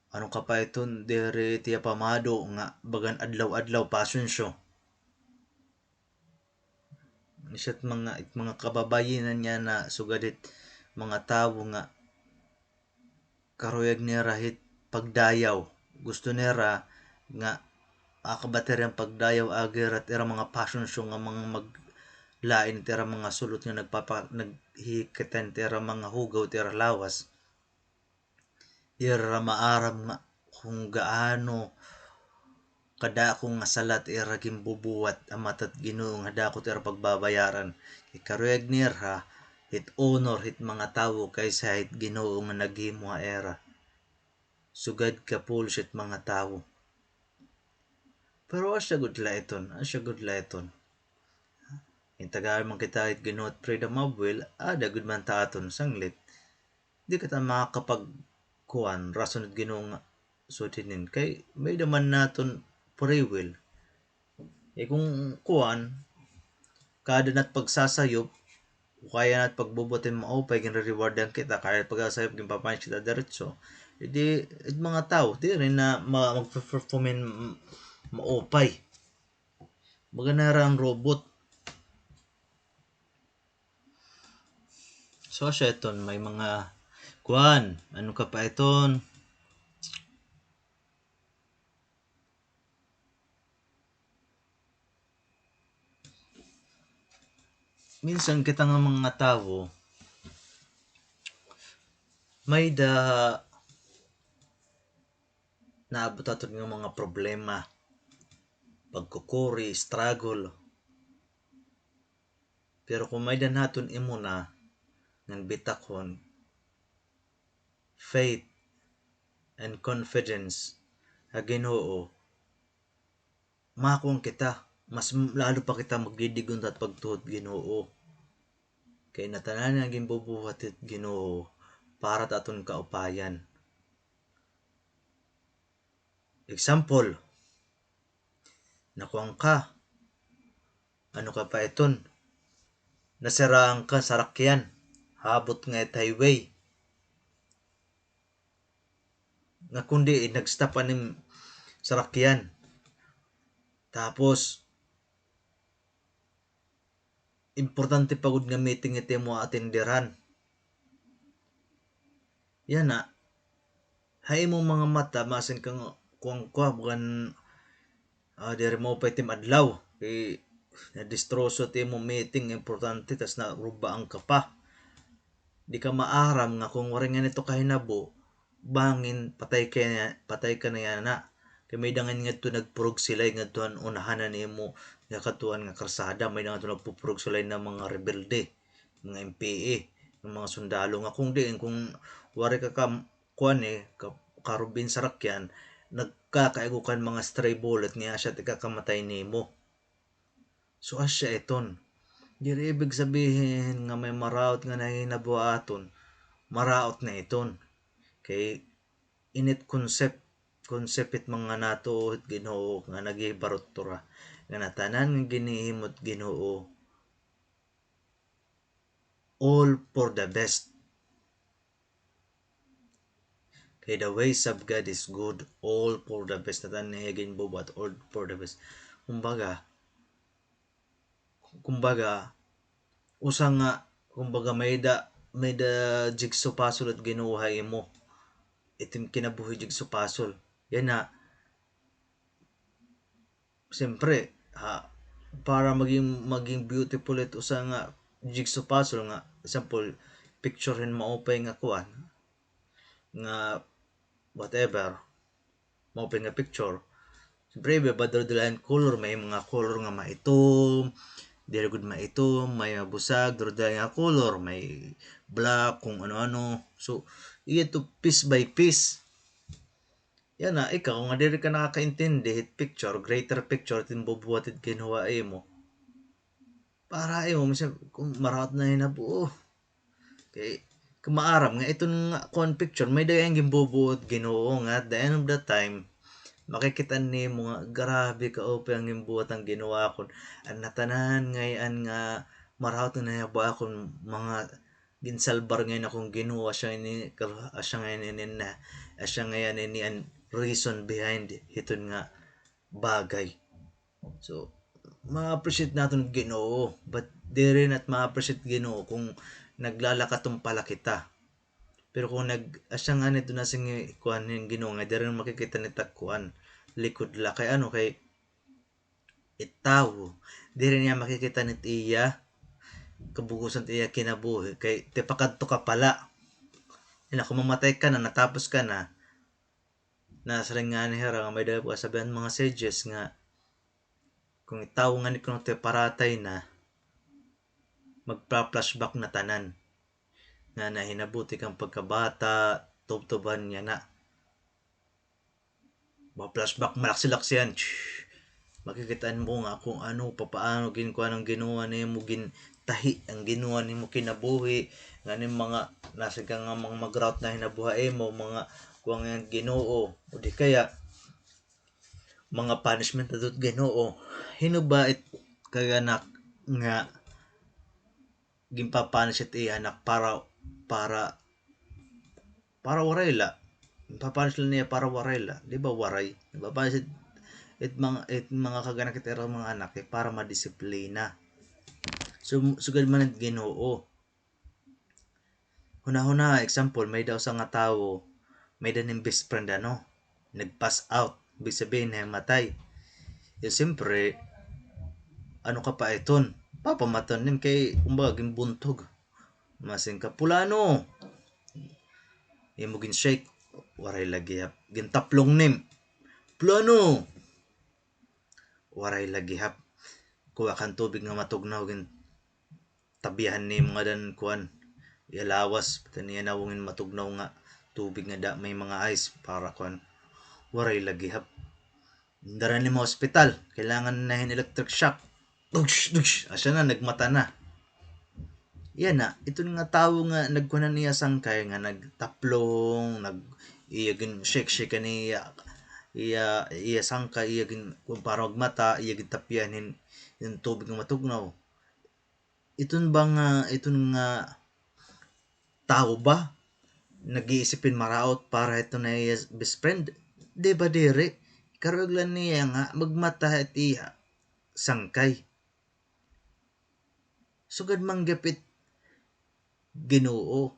[SPEAKER 1] ano ka pa iton diri tiya pamado nga bagan adlaw-adlaw pasonsyo nisyat mga kababayenan niya na sugadit mga tawo nga karuyag nira hit pagdayaw gusto nira nga akabater ang pagdayaw agir at ira mga pasonsyo nga mga maglain tira mga sulot nga naghikatan tira mga hugaw tira lawas ira maaram nga kung gaano kadako nga salat ira gimbubuwat amatat Ginoo nga dako ira pagbabayaran ikaruyag nira hit honor hit mga tawo kaysa hit Ginoo nga naghimo ha era sugad ka pulsit mga tawo pero asya gud laiton intagahan man kita hit Ginoo at freedom of will ada gud man ta aton sanglit di ka ta makakapag kuan rason at Ginoo nga sudinin kay may daman naton free will Kung kuan kada nat pagsasayop o kaya nat pagbubutin maupay ginre-rewardan kita kaya pagsasayop gimpapanis kita diretso, edi mga tao di rin na mag-performin maupay maganara ang robot. So siya iton may mga kuan ano ka pa iton minsan kita nga mga tao may naabot aton nga mga problema, pagkukuri, struggle. Pero kung may naton imo na ng bitakon faith and confidence sa Ginoo, makuang kita mas lalo pa kita magdidigon at pagtuhod Ginoo. Kay natanan nga ginbubuhat it Ginoo para aton kaupayan. Example, nakuang ka ano ka pa iton nasiraan ka sa rakyan habot nga it highway nga kundi nagstop aning sa rakyan tapos importante pagod nga meeting iti mo atenderan. Yan na hay mo mga mata masin kang kuang bukan diri mo pa itim adlaw kay na-destroso ti mo meeting importante tas narubaan ka pa. Di ka maaram nga kung wala nga nito kahinabo bangin patay ka na yana. Kay may dangan nga to nagpurog sila nga tuan unahan na nimo nga katuan nga karsada may dangan to nagpupurog sila ng mga rebelde, mga MPA, ng mga sundalo nga kung wari ka kuan karubin sa rakyan nagkakaigukan mga stray bullet nga siya ikakamatay nimo. So asya iton diri ibig sabihin nga may maraot nga nahinabuaton maraot na iton kay init concept it mga nato Ginoo nga nagibarot tora nga natanan nga ginihimot Ginoo all for the best. Kay the ways of God is good, all for the best. Natanan niya ginbubuhat all for the best. Kumbaga usa nga kumbaga may da jigsaw puzzle at ginuhay mo itim kinabuhi jigsaw puzzle yan na siyempre para maging beautiful it usa nga jigsaw puzzle nga example picturein maupay nga kuan nga whatever maupay nga picture siyempre badaldalain color may mga color nga maitom dili gud maitom may busag durdal nga color may black kung ano-ano so ito piece by piece yan na ikaw nga dili ka nakakaintindi hit picture greater picture tin bubuhatit kinuha mo para mo misal kung marat na hinabuo kay kumaaram nga iton nga kon picture may dayang gimbubuot Ginoo nga at the end of the time makikita nimo nga grabe ka ope ang gimbuhat ang ginawa kon ang natanan ngayon nga marat na hinabuo akon mga ginsalbar ngayon akong Ginoo siya ngayon ni an reason behind hiton nga bagay. So ma-appreciate natin Ginoo but di rin at ma-appreciate Ginoo kung naglalakatong pala kita. Pero kung asya nga nito na sing kuan yung Ginoo nga di rin makikita ni takuan likod la kay ano kay itaw di rin niya makikita ni iya kabugusan ti iya kinabuhi kay tipakadto ka pala ina kung mamatay ka na natapos ka na nasa rin nga ni Hera nga may dahil po sabihan mga sages nga kung itaw nga ni kuno paratay na magpa-flashback na tanan nga nahinabuti kang pagkabata tubtuban niya na ma-flashback malaksi-laksihan makikitaan mo nga kung ano papaano ginkuha ng ginawa ni mo gintahi ang ginawa ni mo kinabuhi nga ni mga nasa ka nga mga mag-route na hinabuhay mo mga kuwang Ginoo o di kaya mga punishment adot Ginoo. Hinuba it kaganak nga gimpapunish it anak para para waray la. Papunish lang niya para waray la. Di ba waray? Papunish it mga kaganak it mga anak para madisiplina. So sugad man it Ginoo. Huna-huna, example, may daw sa nga tao, may daning best friend nag-pass out, ibig sabihin na matay. Siyempre, ano ka pa iton? Papamatan nim kay kumbaga gibuntog. Masing ka pulano. Imo gin shake, waray lagi hap. Gintaplong nim. Pulano. Waray lagi hap. Kuha kan tubig nga matugnaw gin tabihan ni mga dan kuan. Ilawas pati niya nawungin matugnaw nga tubig nga da may mga ice para kuan. Waray lagi hap. Daran ni mo hospital, kailangan na electric shock. Asya na nagmata na. Yan na, ito nga tao nga nagkunan niya sangkay nga nagtaplong, iyagin shake niya, iya sangkay, iyagin kung para magmata, iyagin tapyanin yung tubig nga matugnaw. Iton nga tao ba nag-iisipin maraot para ito na iya best friend? Di ba dire? Karaglan niya nga magmata at iya sangkay. Sugad manggapit Ginoo.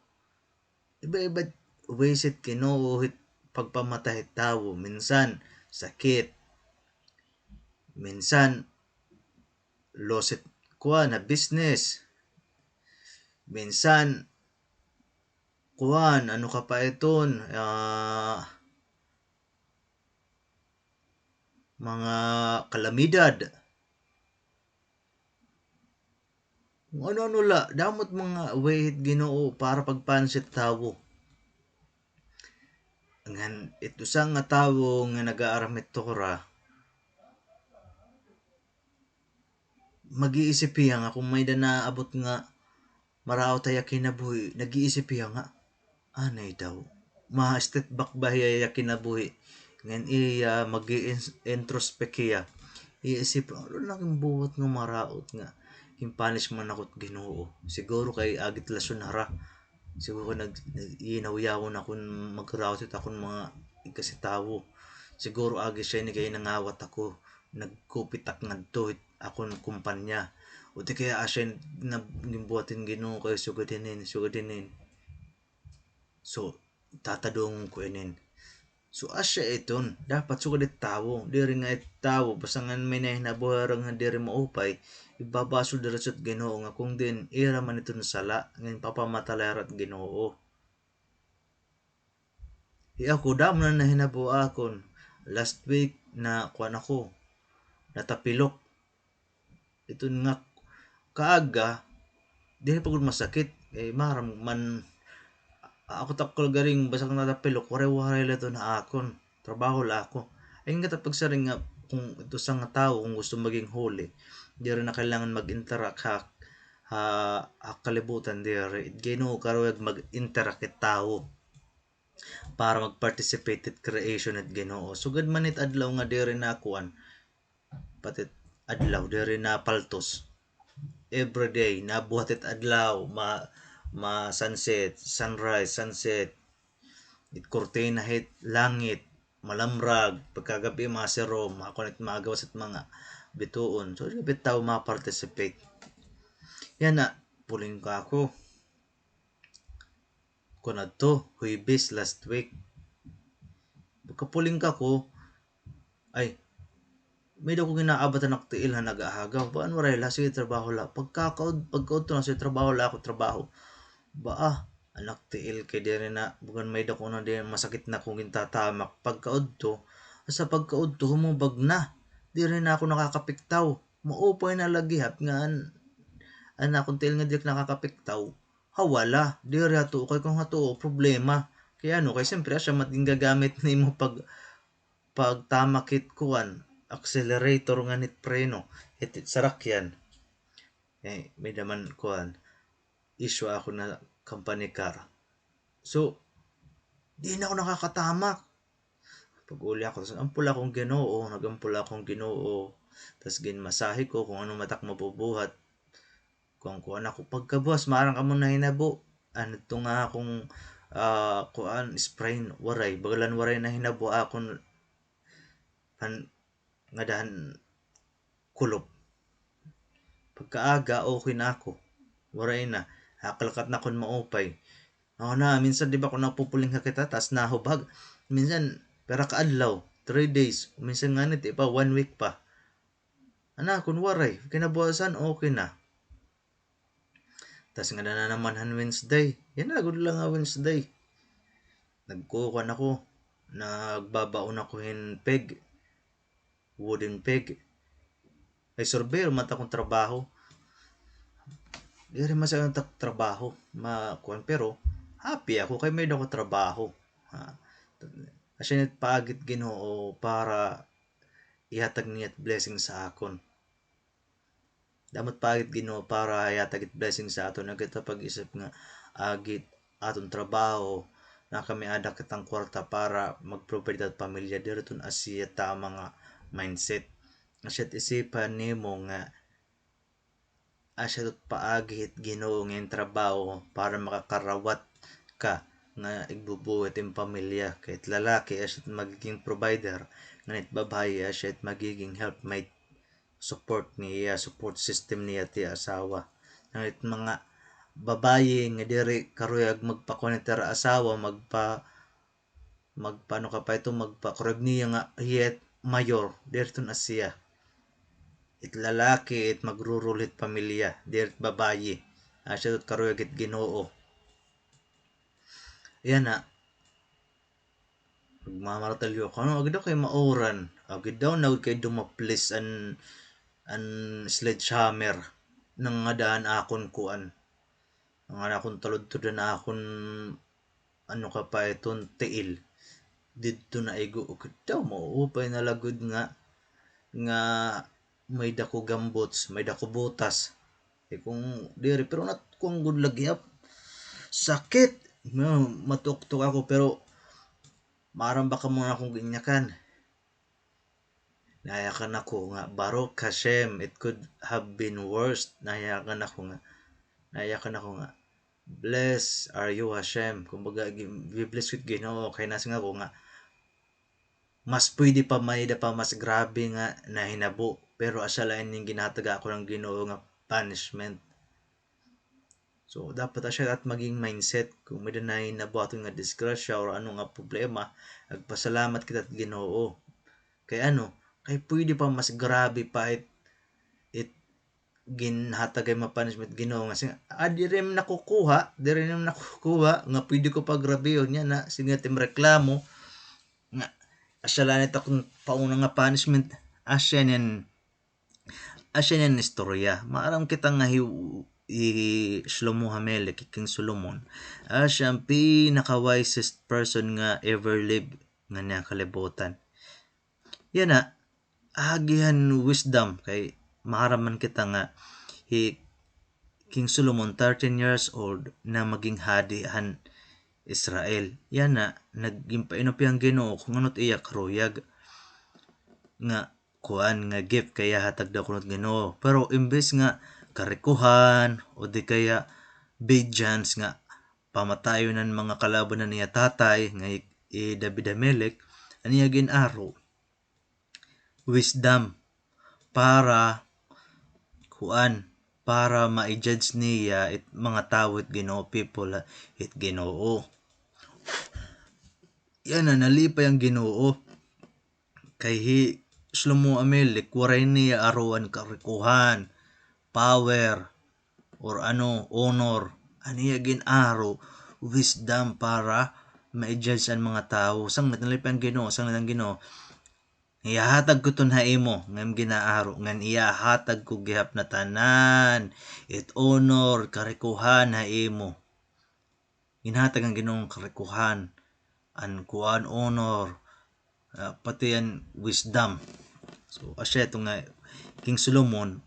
[SPEAKER 1] Iba-iba ways it Ginoo hit pagpamatay tao. Minsan sakit. Minsan loss it kuha na business. Minsan kuhan ano ka pa iton mga kalamidad. Ano la damot mga way Ginoo para pagpansit tawo. Ngan ito sang nga tawo nga nag-aaramit tora mag-iisip nga kung may naabot nga marao tayo kinabuhi, nag-iisip nga anay daw ma-step back ba hiya kinabuhi ngan iya mag-introspect hiya iisip ano lang yung buhat nga maraot nga yung punishment akot Ginoo siguro kay agit lasyon hara siguro inawyawon akong mag-route akong mga kasi tawo siguro agi siya ni kay nangawat ako nagkupitak ngadto akong kumpanya o di kaya asya na nimbuhatin Ginoo kay sugadinin so tatadong ko inin so asya iton dapat sugadit tawo diri nga tawo basangan may nahinabuharang nga diri maupay ibabaso diretsot Ginoo nga kung din ira man iton sala ngayon papamatalarat Ginoo ako dam na nahinabuakon last week na kuan ako natapilok iton nga kaaga dili pagud masakit maram man ako takol garing basang natapilok waray la to na akon trabaho la ako ay nga tapag saring nga kung ito sa nga tao kung gusto maging holy di rin na kailangan mag-interact kalibutan dire Ginoo karon mag-interact it tao para mag-participate it creation at Ginoo sugad man it adlaw nga dire na kuan pati adlaw dire na paltos everyday nabuhat it adlaw ma sunset sunrise sunset it kurtina hit langit malamrag pagkagabi mga serom makunit magawas at mga bituon so bitaw ma-participate yan na puling ka ako kunadto Huwebes last week pagkapuling ka ko ay may daw ko ginaabatan ng tiil na nag-ahagaw baan waray la sige trabaho la pagkaod to na sige trabaho la ako trabaho ba anak tiil kay dire na bukan may daw ko na din masakit na kung gintatamak pagkaod to sa pagkaod to humubag na dire na ako nakakapiktaw maupay na lagihap nga anak kung tiil nga di nakakapiktaw hawala dire ato kay kung ato problema kaya ano kay siyempre siya mating gagamit nimo pagtamakit kuan accelerator nga nit preno itit sarakyan may daman kuan issue ako na company car so di na ako nakakatamak Pag-uli ako, tas ampul akong Ginoo, nagampul akong Ginoo, tas ginmasahe ko kung ano matak mabubuhat. Kung kuan ako pagkabuas, maarang amo na hinabo. Ano to nga akong kuan sprain waray, bagalan waray na hinabo akon nga dahan kulop. Pagkaaga okay na ako. Waray na. Akalakat na kon maupay. Ako na, minsan di ba kung napupuling ka kita, tas nahubag. Minsan, pera kaadlaw, 3 days. Minsan nga nito, pa 1 week pa. Ana, kung waray, kinabukasan, okay na. Tas nga na naman han Wednesday. Yan na, good lang nga Wednesday. Nagkukuhan ako. Nagbabaon ako hin peg. Wooden peg. Ay surveyor mata kong trabaho. Di rin masayang trabaho. Makuhan pero happy ako kay may ako trabaho. Kasi paagit Ginoo para ihatag niya blessing sa akon. Dapat paagit Ginoo para ihatag blessing sa aton. Nagkita pag-isip nga agit aton trabaho na kami ada kitang kwarta para mag-provide at pamilya dito asya ta mga mindset. Asya't isipan nimo nga asya't paagit Ginoo nga trabaho para makakarawat ka nga igbubuhat yung pamilya. Kahit lalaki asya't magiging provider, nganit babae asya't magiging helpmate, support niya, support system niya ti asawa. Nganit mga babae nga diri karuyag magpakonektar asawa, magpano ka pa ito, magpakurag niya nga hiyat mayor, diri na siya. It lalaki it magrurulit pamilya, diri babae. Asya karuyag it Ginoo. Yan na. Magmamaratalyo ko. Ano, agad kay mauran. Agad daw na kay dumaplis an sledgehammer nang ngadaan akon kuan. Ang akon talod-tudan akon ano ka pa iton tiil. Dito na igo. Agad daw maupay na lagod nga may dako gambots, may dako butas. Kung diri pero nat kung good lagyap. Sakit. Matuktok ako pero maram baka muna akong ginyakan. Nayakan ako nga Baruch Hashem, it could have been worse. Nayakan ako nga bless are you Hashem. Kumbaga bless with Ginoo kay nasa nga ko nga mas pwede pa may da pa mas grabe nga na hinabo pero asa lain ning ginataga ako ng Ginoo nga punishment. So, dapat asya at maging mindset kung may danay na buhato nga disgrasya or ano nga problema, agpasalamat kita at Ginoo. Kay pwede pa mas grabe pa it ginhatagay ma-punishment Ginoo nga di rin nakukuha nga pwede ko pa grabeyon niya na sige tim reklamo nga asya lanit akong pauna nga punishment asya niyan istorya. Maaram kita nga Shlomo Hamelech, King Solomon, siya ang pinaka-wisest person nga ever live nga niya kalibutan. Yan na, agihan wisdom kay maharaman kita nga King Solomon 13 years old na maging hadihan Israel. Yan na, naging painupi ang Ginoo kung ano't iya karuyag nga kuan nga gift kaya hatag daw kunot Ginoo. Pero imbes nga karikuhan o di kaya obedience nga pamatayon ng mga kalaban niya tatay nga David Amelech aniya ginaro wisdom para ma-judge niya it mga tao it Ginoo people it Ginoo. Yan na nalipay ang Ginoo kay Shlomo Amelech waray niya aruan karikuhan power or honor aniya ginaro wisdom para ma-judge ang mga tao sang natalipay ang Ginoo iyahatag ko ton haimo ngam ginaaro ngan iyahatag ko gihap na tanan it honor karikuhan haimo ginhatag ang Ginoo karikuhan an kuan honor pati yan wisdom. So asya ito nga King Solomon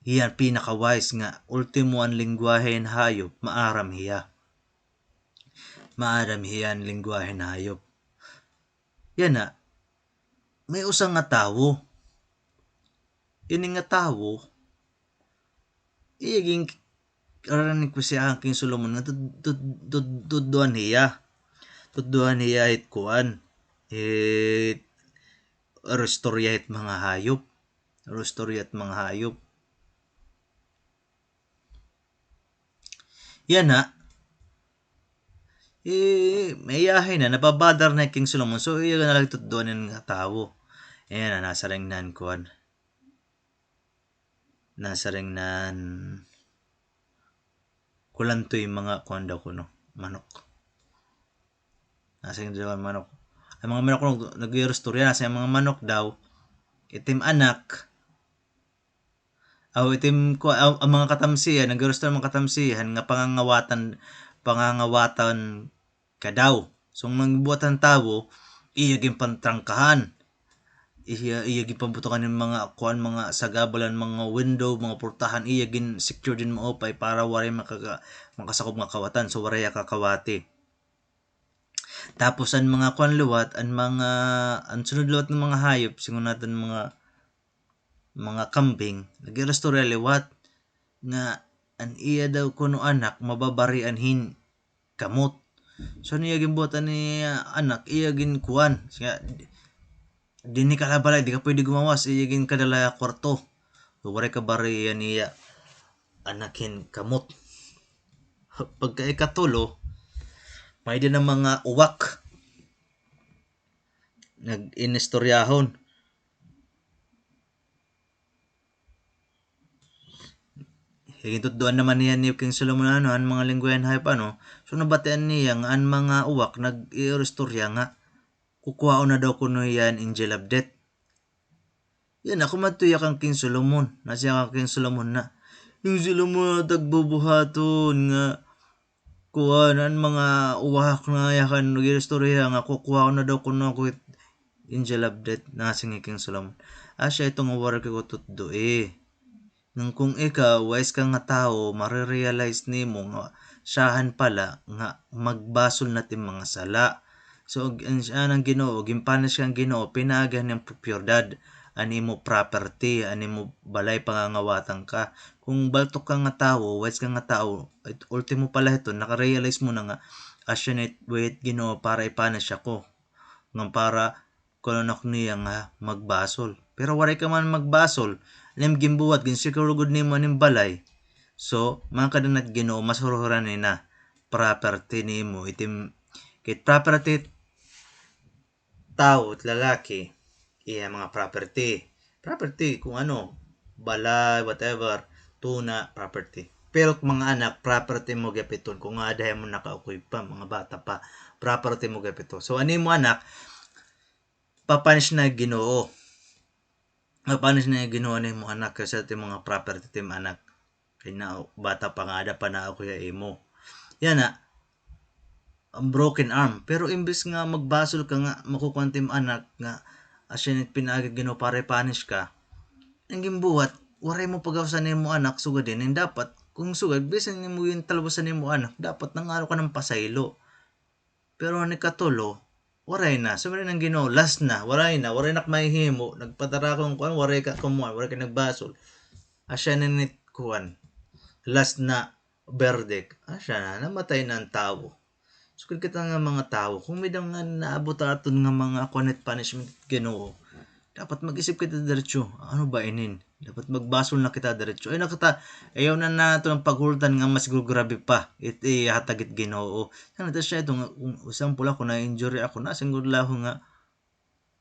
[SPEAKER 1] hiyan pinaka-wise nga ultimo ang lingwahe ng hayop maaram hiya ang lingwahe ng hayop. Yan na, may usang nga tawo. Ini nga tawo, iyaging karanig ko siya King Solomon nga tudduan hiya. Tudduan hiya it kuan. It restorya it mga hayop. Restorya it mga hayop. Yan na, mayahay na, nababadar na King Solomon. So, iya na lang tudduan nga tawo. Ayan na, nasa ring nan kuan. Nasa ring nan kulantoy mga kuan daw kuno, manok. Nasa ring daw manok. Ang mga manok nag-restorya nasa mga manok daw itim anak. Itim ko ang mga katamsihan, nag-restorya mga katamsihan nga pangangawatan ka daw. So, ang buwatan tawo, iyaging pantrangkahan. Iyaging pambutukan ng mga kuan, mga sagabalan, mga window, mga portahan, iyaging secure din mo opay para waray makasakob nga kawatan. So, waray kakawati. Tapos, ang mga kuan luwat, ang sunod luwat ng mga hayop, singon natin mga kambing, nag-restorya liwat, nga an iya daw kuno anak mababarian hin kamot. So niya gimbutan ni anak iya gin kuan siya di ni kalabalay di ka pwede gumawas iya gin kadala kwarto. So wala ka barian niya anakin kamot. Pagka ikatulo may din ang mga uwak nag-inistoryahon. Higitudduan naman niya ni King Solomon ang mga lingwayan hayop so nabatian niya nga ang mga uwak nag-irestorya nga kukuhaon na daw kuno yan angel of death. Yan ako matuya kang King Solomon. Nasya kang King Solomon na. Yung Solomon tagbubuhaton nga kuhanan mga uwak na yakan nag-irestorya nga kukuhaon na daw kuno ako angel of death. Nasing King Solomon. Asya itong awar ko tutdo nang kung ikaw wise ka nga tao marirealize nimo nga siyahan pala nga magbasol natin mga sala. So ang Ginoo gimpanish kang Ginoo pinaagyan ng propiedad ani mo property ani mo balay pangangawatan ka. Kung baltok ka nga tao wise ka nga tao ultimo pala ito nakarealize mo na nga asya wait Ginoo para ipanish ako nga para kunonak niya nga magbasol. Pero waray ka man magbasol lim gimbuwat ginsiguro gud nimo ning balay. So mga kadanat Ginoo masururan ni na property nimo itim kit property tao at lalaki iya mga property kung ano balay whatever tuna property. Pero mga anak property mo gapiton kung nga dahil mo nakaukoy pa mga bata pa property mo gapito. So ani mo anak papanish na Ginoo. Paano na ginawa ni mo anak kasi iti mga property tim anak kay na bata pa nga ada pa na ako ya imo. Yan na ang broken arm pero imbes nga magbasol ka nga makukuha tim anak nga asya pinagi Ginoo para punish ka. Ang gimbuhat waray mo pagawasan nimo anak sugad din dapat kung sugad bisan nimo yung talabasan nimo anak dapat nangaro ka ng pasaylo. Pero ni katulo waray na sumira nang Ginoo last na waray na mahihimo nagpadara kong kuan waray ka nagbasol asya na nit kuan last na verdict asya na namatay na ang tao. So kita nga mga tao kung may nga naabot aton nga mga kuanit punishment Ginoo dapat mag-isip kita diretso ano ba inin dapat magbasol na kita diretso ay nakita ayaw na nato ng paghultan nga mas grabe pa iti hatagit Ginoo sana ta siya itong usang pula ko na injury ako na singgod laho nga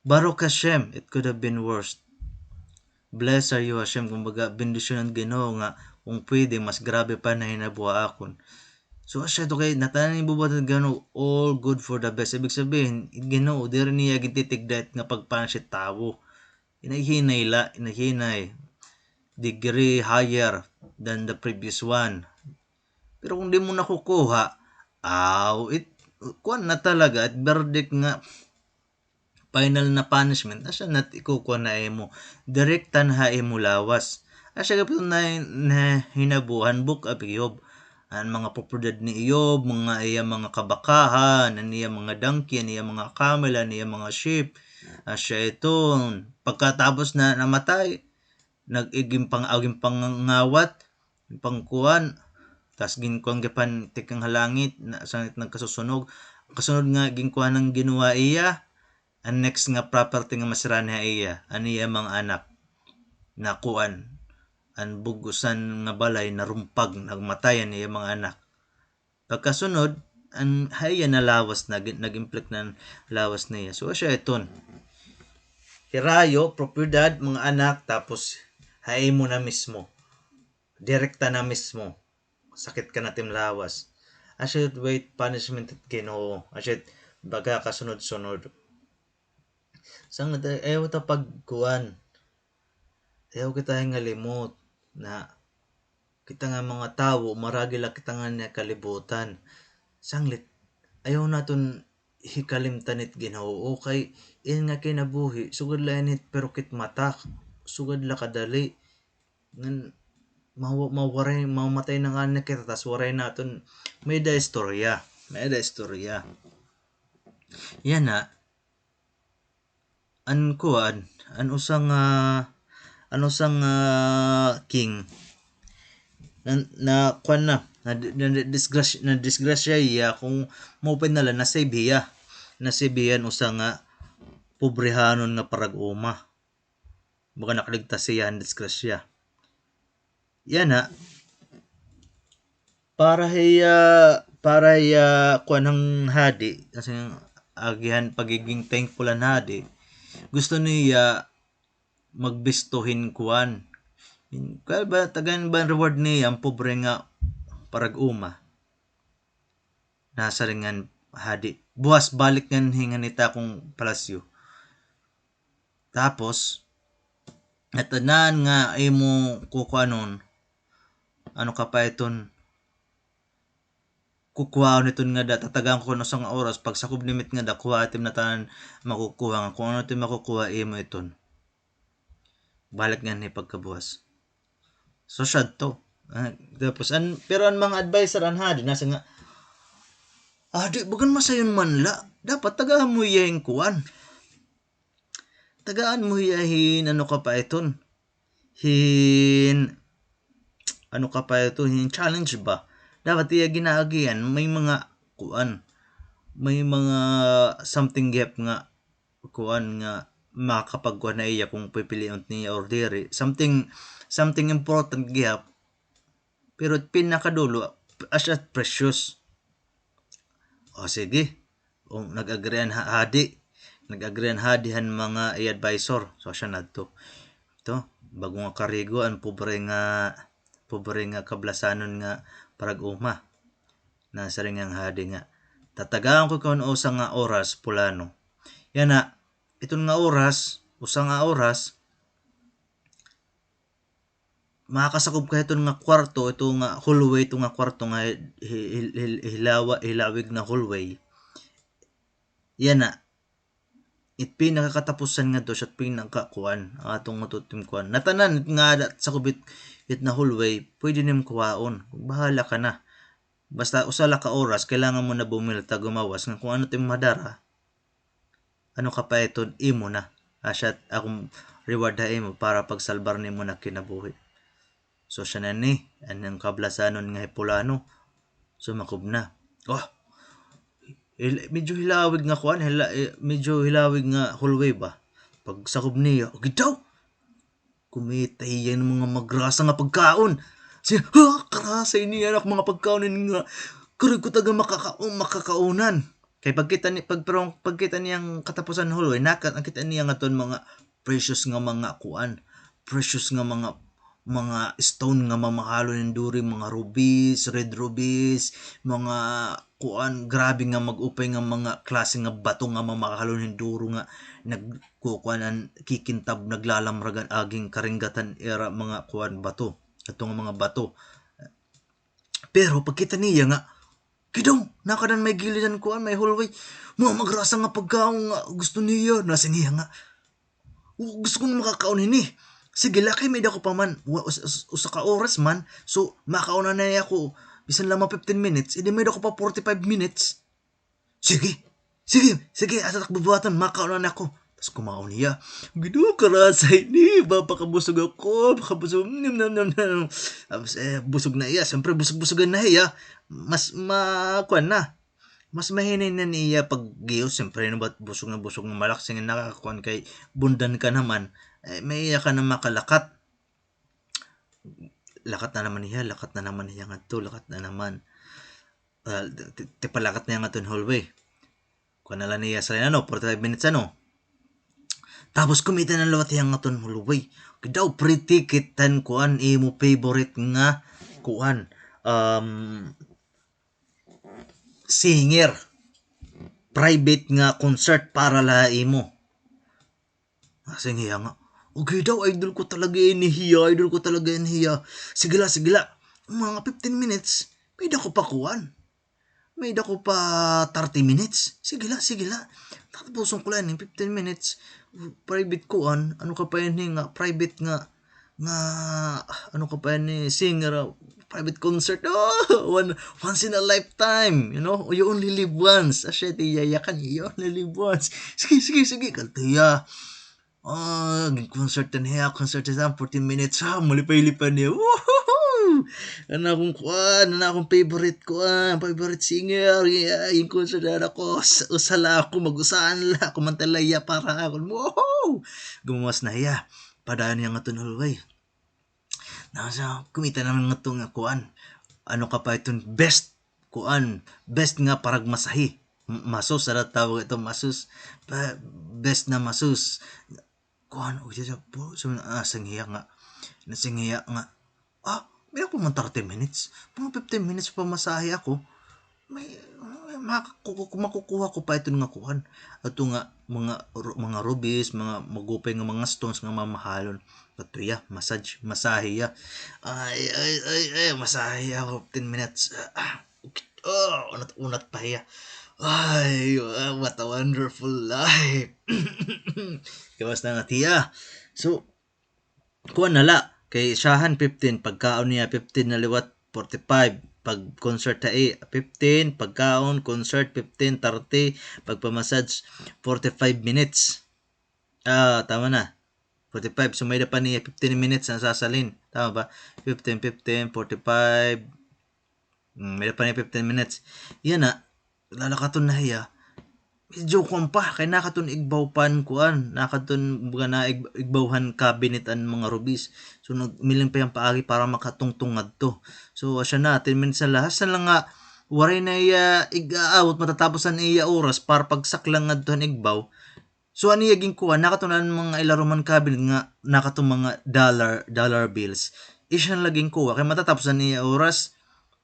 [SPEAKER 1] Baruch Hashem it could have been worse. Bless are you Hashem kumbaga bendisyonan Ginoo nga kung pwede mas grabe pa na hinabuha akon. So asya to kay natanan ni bubuhat Ginoo all good for the best. Ibig sabihin Ginoo diri niya gititigdat nga pagpansit tawo. Inahinay degree higher than the previous one. Pero kung di mo nakukuha, kuan na talaga at verdict nga final na punishment asya nat ikukuha na imo direktan ha imo lawas asya gapito na hinabuhan book of Job Ang mga propiedad ni Iyob, mga iya mga kabakahan, ang iya mga donkey, ang iya mga camel, ang iya mga sheep. Siya ito, pagkatapos na namatay, nag-iging aging pangangawat, pangkuan, tas ginkuan gapan tikang halangit, na sangit nagkasusunog. Kasunod nga ginkuan ng ginawa iya, ang next nga property nga masira niya iya, ang iya mga anak, nakuan, ang bugusan nga balay narumpag nagmatayan niya mga anak. Pagkasunod ang haya na lawas nag-inflict ng lawas niya. So siya iton. Hirayo, propiedad, mga anak, tapos hay mo na mismo. Direkta na mismo. Sakit ka natin lawas. I should wait punishment at Ginoo. I should baga kasunod-sunod. Sang ayaw ta pagkuan. Ayaw kita nga limot na kita nga mga tao, maragi lang kita nga niya kalibutan. Sanglit, ayaw naton hikalimtan it Ginoo. Okay, in nga kinabuhi, sugod lang it pero kit matak. Sugod la kadali. Ngan mawaray mamatay na nga na kita tas waray naton may da istorya. Yan na an kuan an usang king na kuan na disgrasya iya kung mopen nala na Sibiya usang pobrehanon nga parag-uma. Baka nakaligtas siya ang disgrasya. Yan na para kuan ng hadi kasi agihan pagiging thankful ang hadi. Gusto niya magbistuhin kuan. Kaya ba tagan ba reward niya ang pobre nga parag-uma. Nasa ringan hadi. Buwas balik ngan hingan nita kung palasyo. Tapos natanan nga imo kukuanon ano ka pa iton kukuha niton nga tatagang ko no sang oras pag sakop limit nga kuha itim na tanan makukuha nga kung ano itim makukuha imo iton balik nga ni pagkabuwas. So sad to. Tapos pero ang mga advisor an hadi nasa nga di bagan masayon man la dapat tagaan mo yung kuan. Tagaan mo yahin ano ka pa iton. Ano ka pa ito, challenge ba? Dapat iya ginaagian, may mga kuan, may mga something gap nga kuan nga makapagkuan na iya kung pipiliin niya or diri. Something important gap. Pero pinakadulo, as precious. O sige, nag-agreean hadihan mga i-advisor. So siya na to. Ito, bago nga karigo, ang pobre nga kablasanon nga parag-uma. Nasa rin nga hadi nga. Tatagaan ko kung usang nga oras pulano. Yan na, itong nga oras, usang nga oras, makakasakop ka itong nga kwarto, itong nga hallway, itong nga kwarto nga hilawig na hallway. Yan na, pinakakatapusan nga to siya pinakakuan atong matutim kuan. Natanan nga sa kubit it na hallway, pwede nim kuwaon. Bahala ka na. Basta usala ka oras, kailangan mo na bumilta gumawas nga kung ano tim madara. Ano ka pa ito, imo na. Asya akong reward ha imo para pagsalbar nimo na kinabuhi. So siya na ni, anang kablasanon nga hipulano. Sumakob na. Medyo hilawig nga kuan, medyo hilawig nga hallway ba. Pag sakob niya, daw. Kumita yan mga magrasa nga pagkaon. Siya, karasay niya anak mga pagkaon nga. Kurig ko taga makakaunan. Kay pagkita niyang katapusan hallway, nakita niya nga ton mga precious nga mga kuan. Precious nga mga stone nga mamahalo ng duri, mga rubies, red rubies, mga kuan, grabe nga mag-upay nga mga klase nga bato nga mamahalo ng duro nga nagkukuanan kikintab naglalamragan aging karinggatan era mga kuan bato atong mga bato. Pero pagkita niya nga kidong nakadan may gilidan kuan may hallway mga magrasa nga pagkaon nga gusto niya nasa niya nga gusto ko na makakaon ini. Sige laki may dako pa man usa ka oras man so makauna na ako
[SPEAKER 2] bisan lamang 15 minutes, edi may ako pa 45 minutes. Sige, asa takbubuhatan, makaunan ako. Tapos kumaon niya. Gido karasay ni, pakabusog ako, pakabusog, Tapos busog na iya, siyempre busog-busogan na iya. Mas makuan na. Mas mahinay na niya pag giyo, siyempre no ba't busog na malaksing nakakuan kay bundan ka naman. May iya ka na makalakat. Lakat na naman niya nga to, lakat na naman. Tipalakat na nga to hallway. Kuan na lang niya sa 45 minutes Tapos kumita ng lawat yang aton hallway. Kadaw pretty kitan kuan imo favorite nga kuan singer private nga concert para la imo. Asing hiya nga. Okay daw, idol ko talaga inihiya. Sige la. Mga 15 minutes, may dako pa kuan. May dako pa 30 minutes. Sige la. Tapos ko lang 15 minutes. Private kuan. Ano ka pa yun nga? Private nga. Ano ka pa yun singer. Private concert. Once in a lifetime. You know? You only live once. Asya, tiyayakan. You only live once. Sige. Kaltiya. Concert niya 14 minutes. Malipay-lipan niya. Woohoo! Ano akong favorite singer. Yeah, yung concert na ako. Usala ako, mag-usaan la ako, mantalaya para ako. Woohoo! Gumawas na hiya. Padaan niya nga tunulway. Kumita naman nga itong kuan. Ano ka pa itong best nga parag masahi. Masus, sa tawag ito, masus. Best na masus. Kuan po singhiya nga may ako man 30 minutes mga 15 minutes pa masahe ako may makukuha ko pa ito nga kuhan ato nga mga rubies mga magupay nga mga stones nga mamahalon ato ya masahe ya ay masahe ako 10 minutes unat pa ya. Ay, what a wonderful life. Kawas na nga tiya. So, kuha nala. Kay siyahan 15. Pagkaon niya 15 na liwat 45. Pag concert ta 15. Pagkaon, concert 15, 30. Pagpamassage 45 minutes. Tama na. 45. So, may pa niya 15 minutes na sasalin. Tama ba? 15, 45. May pa niya 15 minutes. Yan na. Lalakaton na hiya. Medyo kuwan pa. Kaya nakaton igbaw kuan. Nakaton buga na igbawhan cabinet ang mga rubis. So nagmiling pa yung paagi para makatungtungad to. So asya na. 10 minutes na lahas na lang nga. Waray na iyaig-out. Matatapos na iya oras para pagsaklang nga doon igbaw. So ano yung kuwan. Nakaton na mga ilaruman cabinet nga. Nakaton mga dollar bills. Isya na laging kuwa. Kaya matatapos na iya oras.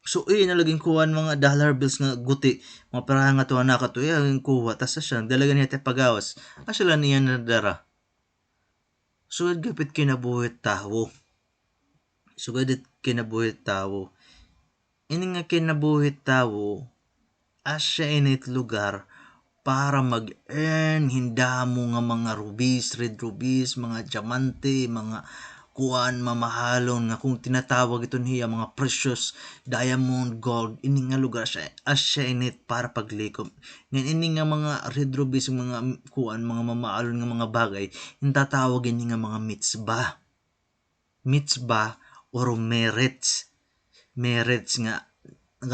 [SPEAKER 2] So, nalaging kuha mga dollar bills nga guti. Mga perahan nga tuwa na ka to. Yung kuha. Tapos siya, dalaga niya tayo pagawas. Asya lang niya nadara. So, gapit kinabuhit tao. Ini nga kinabuhit tao, asya init lugar para mag-earn hinda mo nga mga rubis, red rubis, mga diamante, mga kuan mamahalon nga kung tinatawag ito niya mga precious diamond, gold, ini nga lugar siya asya init para paglikom. Ngayon ini nga mga red rubies, mga kuan, mga mamahalon nga mga bagay, intatawag ini nga mga mitzbah or merits nga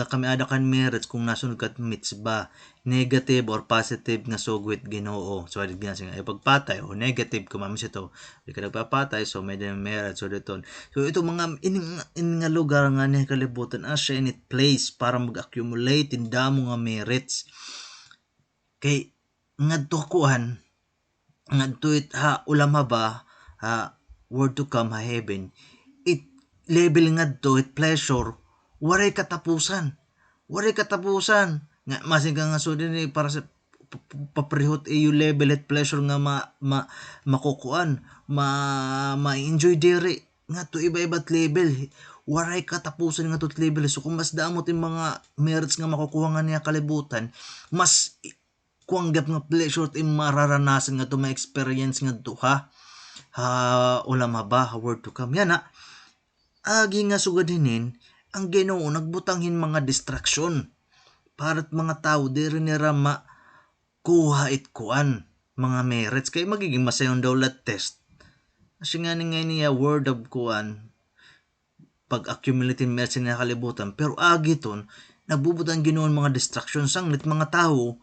[SPEAKER 2] kami ada kan merits kung nasunod kat mitzbah, negative or positive nga sugwit Ginoo. So adid gina nga ipagpatay o negative kung mamis ito di ka nagpapatay, so may din merit. So dito mga in nga lugar nga ni kalibutan asya in it place para mag-accumulate in damo nga merits kay ngadto kuan ngadto it ulam ba word to come heaven it level ngadto it pleasure waray katapusan nga masing ka nga sudin para sa paprihot yung level at pleasure nga makukuan ma-enjoy diri nga to iba-iba't level waray katapusan nga tot level. So kung mas damot yung mga merits nga makukuha nga niya kalibutan, mas kuanggap nga pleasure at mararanasan nga to ma-experience nga to ulam ba word to come yan agi nga sugadinin ang Ginoo nagbutanghin mga distraksyon para't mga tao di rin nira makuha kuan mga merits kay magiging masayon daw lat test. Kasi nga niya word of kuan pag accumulating merits na kalibutan pero agiton nagbubutan Ginoo mga distraction sanglit mga tao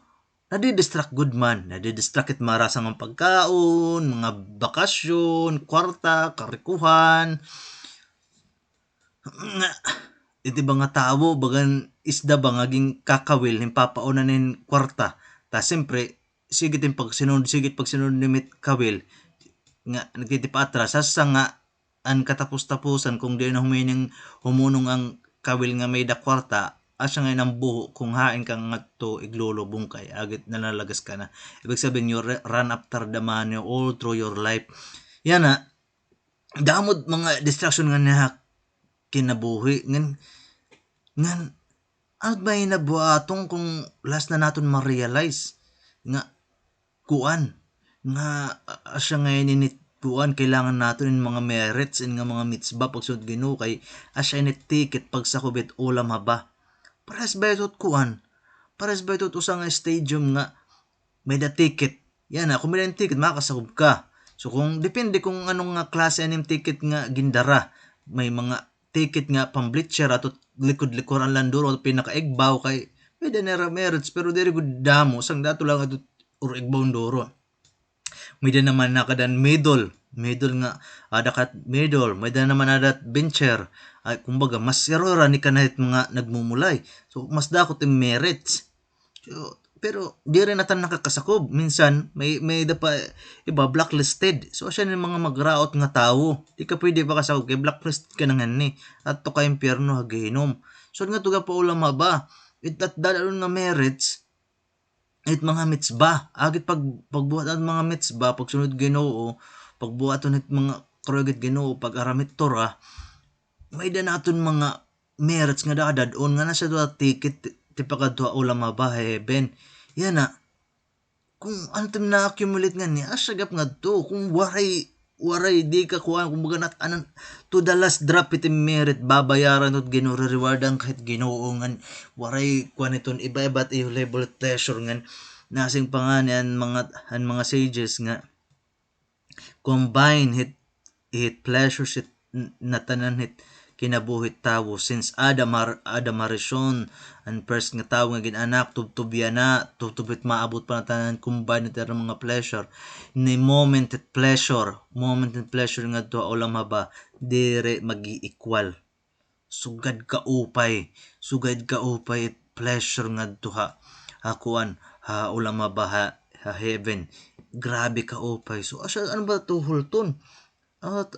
[SPEAKER 2] nadidistract good man, nadidistract it marasang ang pagkaon, mga bakasyon, kwarta, karikuhan, nga iti ba nga tao bagan isda ba ngaging kakawil himpapauna nin kwarta ta siyempre sigit pag sinunod nimit kawil nga nagtitip atras sa nga an katapos-tapusan kung di na humining humunong ang kawil nga may da kwarta asa nga ng buho kung hain kang ngadto iglulubong kay agit nalalagas ka na ibig sabihin you run after the money all through your life yan na damod mga distraction nga niya kinabuhi ngan ano ba nabuhatong kung last na naton ma-realize nga kuan nga asya ngayon init kuan kailangan naton in mga merits in nga mga mitzvah pagsunod Ginoo kay asya init ticket pag sa kubit ulam haba pares ba ito kuan pares ba ito usang stadium nga may da ticket yan na kung may da ticket makakasakop ka so kung depende kung anong nga klase aning ticket nga gindara may mga ticket nga pang bleacher ato likod-likuran lang duro pinakaigbaw kay may da merits pero diri gud damo sang dato lang ato or igbaw duro may da naman nakadan middle nga ada kat middle may da naman adat bencher ay kumbaga mas erora ni kanahit mga nagmumulay so mas dakot yung merits so, pero di rin natin nakakasakob minsan may da pa iba blacklisted so siya ng mga magraot nga tao di ka pwede pa kasakob kay blacklist ka na nga ni at to ka impyerno hagihinom so nga tuga pa ulam ba at dalon nga merits it mga mitzvah agit pagbuhat at mga mitzvah pagsunod Ginoo pagbuhat it mga krugit Ginoo pag aramit Torah may da naton mga merits nga dadon nga nasa duha ticket ti pakadto ulam ba heaven yan na kung ano tim na accumulate nga ni asagap nga to kung waray di ka kuha kung baga anan to the last drop iti merit babayaran at Ginoo rewardan kahit Ginoo ngan waray kuha niton iba-iba't level pleasure ngan nasing panganian mga sages nga combine hit pleasures it natanan hit kinabuhit tawo since Adam harison ang first nga tawo nga ginanak tubtubyan na tubtubit maabot pa na tanan combine ito mga pleasure ni moment at pleasure nga to ulam haba dire magi-equal sugad ka upay pleasure nga to hakuan ha ulam haba ha heaven grabe ka upay so asa ano ba to hulton at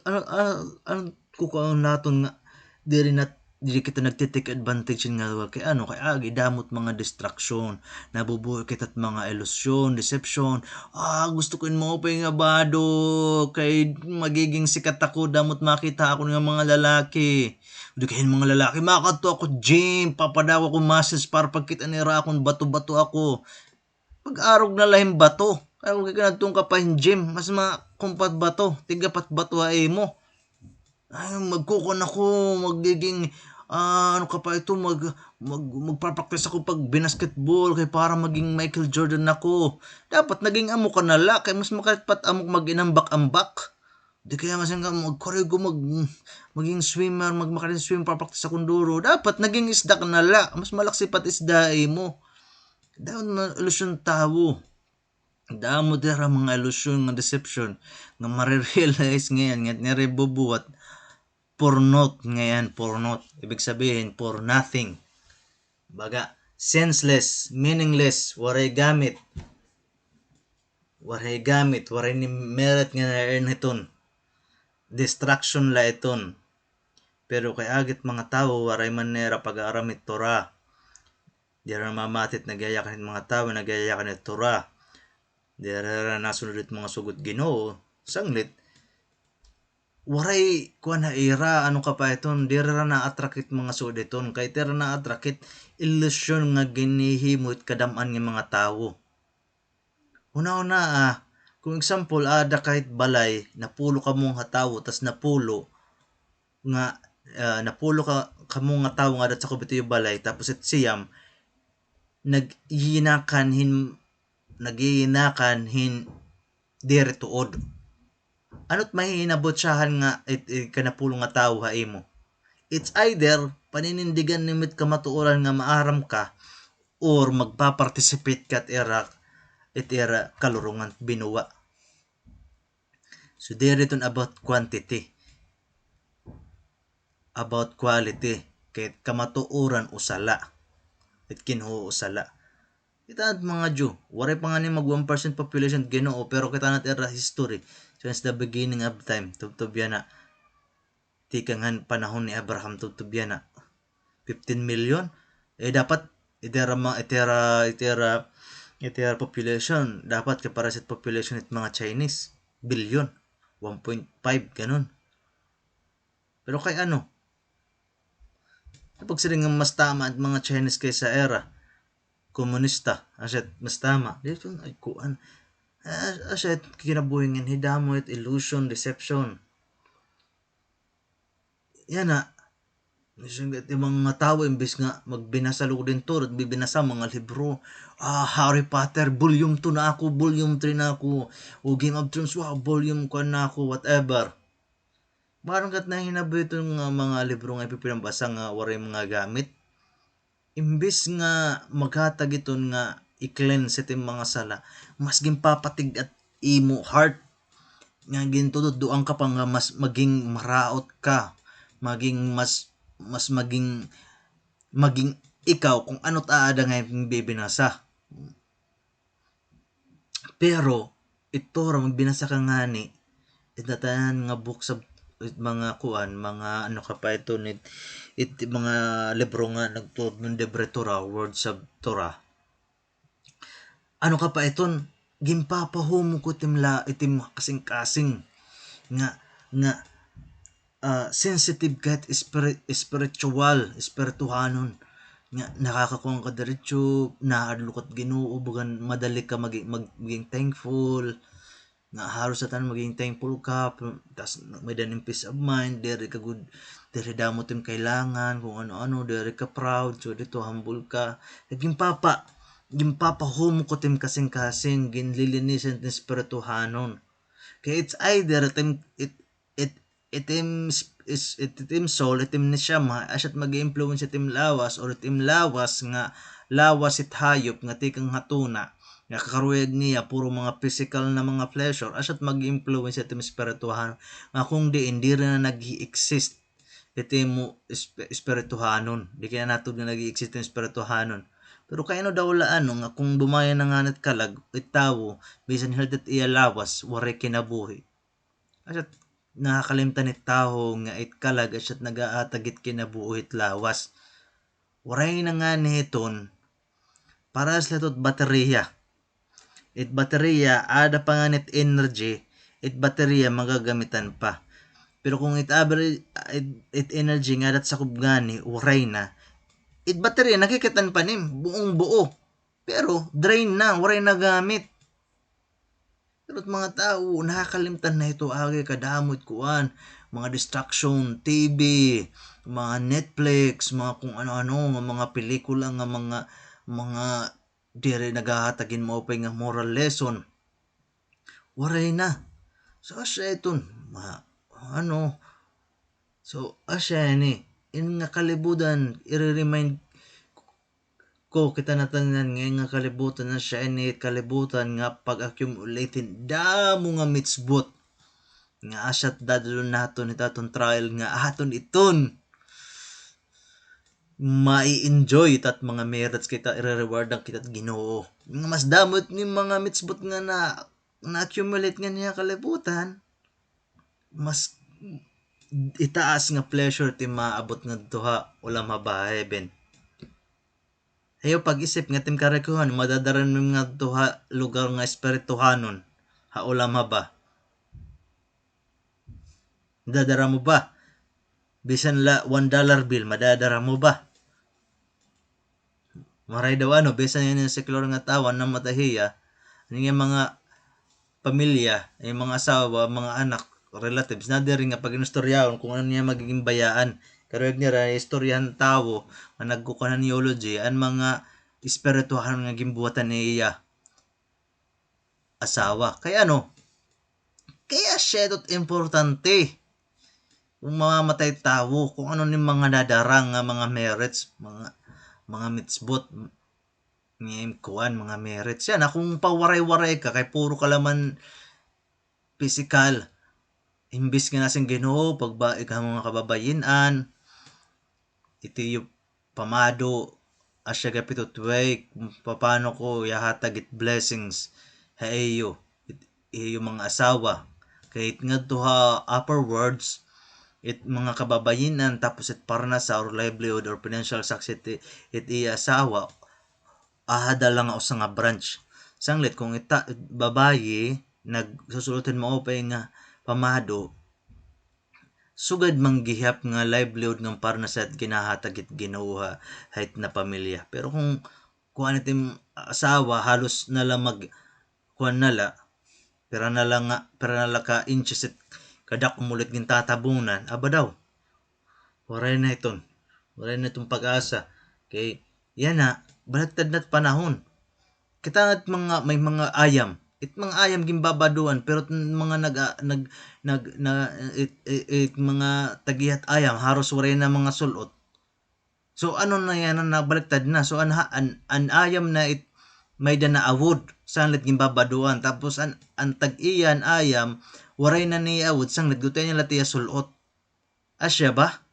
[SPEAKER 2] ano kukaon naton nga diri kita nagtitake advantage nga kay kay agi damot mga distraction nabubuhay kita't mga ilusyon deception gusto ko mo pa nga bado kay magiging sikat ako damot makita ako ng mga lalaki di kay mga lalaki makadto ako gym papadaw ako muscles para pagkita nira akong bato-bato ako pag-arog na lahim bato kaya kung kanadtong ka pa gym mas makumpat bato tigapat bato ay mo ay magkukon ako magiging ano ka pa ito magpapraktis ako pag binasketball kay para maging Michael Jordan ako dapat naging amo ka nala kay mas makapat amok maginambak-ambak di kaya nga nga magkorego maging swimmer magmakarin swim papraktis akong duro dapat naging isda ka nala mas malaksi pat isda mo dapat na ilusyon tawo damo dira mga ilusyon nga deception nga marirealize ngayon nga nirebubuhat for naught ngayon for naught ibig sabihin for nothing baga senseless meaningless waray gamit waray ni merit nga na-earn iton distraction la iton pero kay agit mga tao waray manera pag-aaramit Torah di ra mamatit nagyayakan mga tao nagyayakan it Torah di ra nasunod it mga sugot Ginoo sanglit waray kuan na ira ano ka pa iton di ra na-attract mga suditon kay tira na-attract illusion nga ginihimot kadam-an nga mga tawo una kung example ada kahit balay napulo ka mong hatawo tas napulo nga napulo ka kamo nga tawo nga dat sa kubitiyo balay tapos it siyam nagiyinakan hin dire tuod. Ano't mahinabot siyahan nga kanapulo nga tawo ha imo. It's either paninindigan nimit ka matuoran nga maaram ka or magpa-participate ka at era kalurungan binuwa. So there iton about quantity, about quality, kay kamatuoran usala at kinho usala. Kita mga Jew, waray pa nga ni mag 1% population Ginoo, pero kita nat era history since the beginning of time tubtubyan na tikangan panahon ni Abraham tubtubyan na 15 million dapat itera population dapat kaparasit population it mga Chinese billion 1.5 ganun. Pero kay kapag sila nga mas tama at mga Chinese kaysa era komunista aset mas tama dito ay kuan aset kinabuhingin hidamo it illusion deception yan na yung mga tao imbes nga magbinasa lugod to at bibinasa mga libro Harry Potter volume 2 na ako volume 3 na ako o Game of Thrones volume 1 na ako whatever. Parang kat na hinabi itong mga libro nga ipipinambasa nga waray mga gamit. Imbis nga maghatag iton nga i-cleanse itim mga sala, mas gimpapatig at imo heart. Nga gintududuan ka pa nga mas maging maraot ka, maging mas maging ikaw kung ano't aada nga yung bibinasa. Pero ito ra magbinasa ka nga ni itatanan nga book sa mga kuan mga ka pa ito mga libro nga nagtuod ng Debre Torah words of Torah ka pa iton gimpapahum ko itim kasing-kasing nga sensitive kahit spirituhanon nga nakakakuha ka diretso naadlukat Ginoo bugan madali ka maging thankful nga halos sa tanan maging thankful ka tas may daning peace of mind dere ka good dere damot yung kailangan kung ano-ano dere ka proud so dito humble ka gimpapahum ko tim kasing-kasing ginlilinisan tin spirituhanon kaya it's either itim soul itim ni siyama asyat mag-influence itim lawas or itim lawas nga lawas it hayop nga tikang hatuna nga kakaruyag niya puro mga physical na mga pleasure asyat mag-influence itim spirituhanon nga kung di rin na nag-i-exist itim mo spirituhanon di kaya natod nga nag-i-exist itim spirituhanon. Pero kaya daw laan nga kung bumayan na nga nat kalag itawo bisan hildat iya lawas waray kinabuhi asyat nakakalimtan ni tao nga itkalag asyat nagaatagit kinabuhi it lawas waray na nga nihiton para sa latot baterya it baterya ada pa nga net energy it baterya magagamitan pa pero kung it energy nga dat sa kubgani waray na it baterya nakikitan pa nim buong buo pero drain na waray na gamit. Pero mga tao nakakalimtan na ito agay kadamot kuan mga distraction TV mga Netflix mga kung ano-ano mga pelikula nga mga dire nagahatagin mo pa nga moral lesson waray na so asya iton so asya ni in nga kalibudan i-remind ko kita natanan nga kalibutan na siya ini kalibutan nga pag-accumulatin damo nga mitzvot nga asyat dadalo naton itaton trial nga aton iton mai-enjoy tat mga merits kita i-reward ang kita Ginoo nga mas damot ni mga mitzvot nga na-accumulate nga niya kalibutan mas itaas nga pleasure ti maabot nga duha ulam habahe ben ayo pag-isip nga tim karekuhan madadaran mo nga duha lugar nga espirituhanon ulam haba dadara mo ba bisan la $1 bill madadara mo ba maray daw bisan yan yung secular nga tawan na matahiya yung mga pamilya yung mga asawa mga anak relatives na diri nga pag inustoryahon kung ano niya magiging bayaan Karog nira istoryahan tawo nga nagkukunan neology ang mga espirituhan nga gimbuhatan niya asawa. Kaya ano? Kaya siya dot importante kung mamamatay tawo, kung ano ni mga nadarang nga mga merits, mga mitzvot, kuan mga merits yan. Kung pawaray-waray ka kay puro ka laman physical, imbis nga nasing Ginoo pagbaig ka mga kababayinan, iti yung pamado asya gapito tuway paano ko yahatag it blessings ha iyo mga asawa kahit nga to ha upper words it mga kababayinan tapos it parnasa or livelihood or financial success it iya asawa ahada lang ako sa nga branch sanglit kung ita babayi nagsusulutin mo pa nga pamado sugad manggihap nga livelihood ng parnasa at ginahatag it Ginoo hait na pamilya pero kung itim asawa halos nala mag kuan nala pera nala ka inches it kadak umulit ng tatabunan aba daw waray na itong pag-asa kay yan na baliktad na't panahon kita at mga may mga ayam mga ayam gimbabaduan pero mga mga tagihat ayam haros waray na mga sulot so ano na yan na nabaliktad na so an ayam na may dana awod sanglit gimbabaduan tapos an tag-iyan ayam waray na ni awod sanglit gutay niya latiya sulot asya ba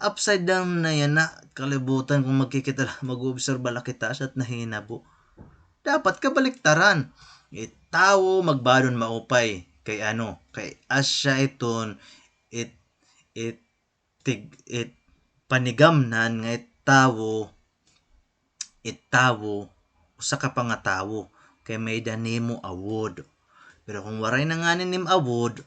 [SPEAKER 2] upside down na yan na kalibutan kung magkikita mag-obserba la kita at nahinabo dapat kabaliktaran tawo magbadon maupay kay kay asya iton it panigamnan nga tawo usa ka pa nga tawo kay may danimo awod pero kung waray na nga nim awod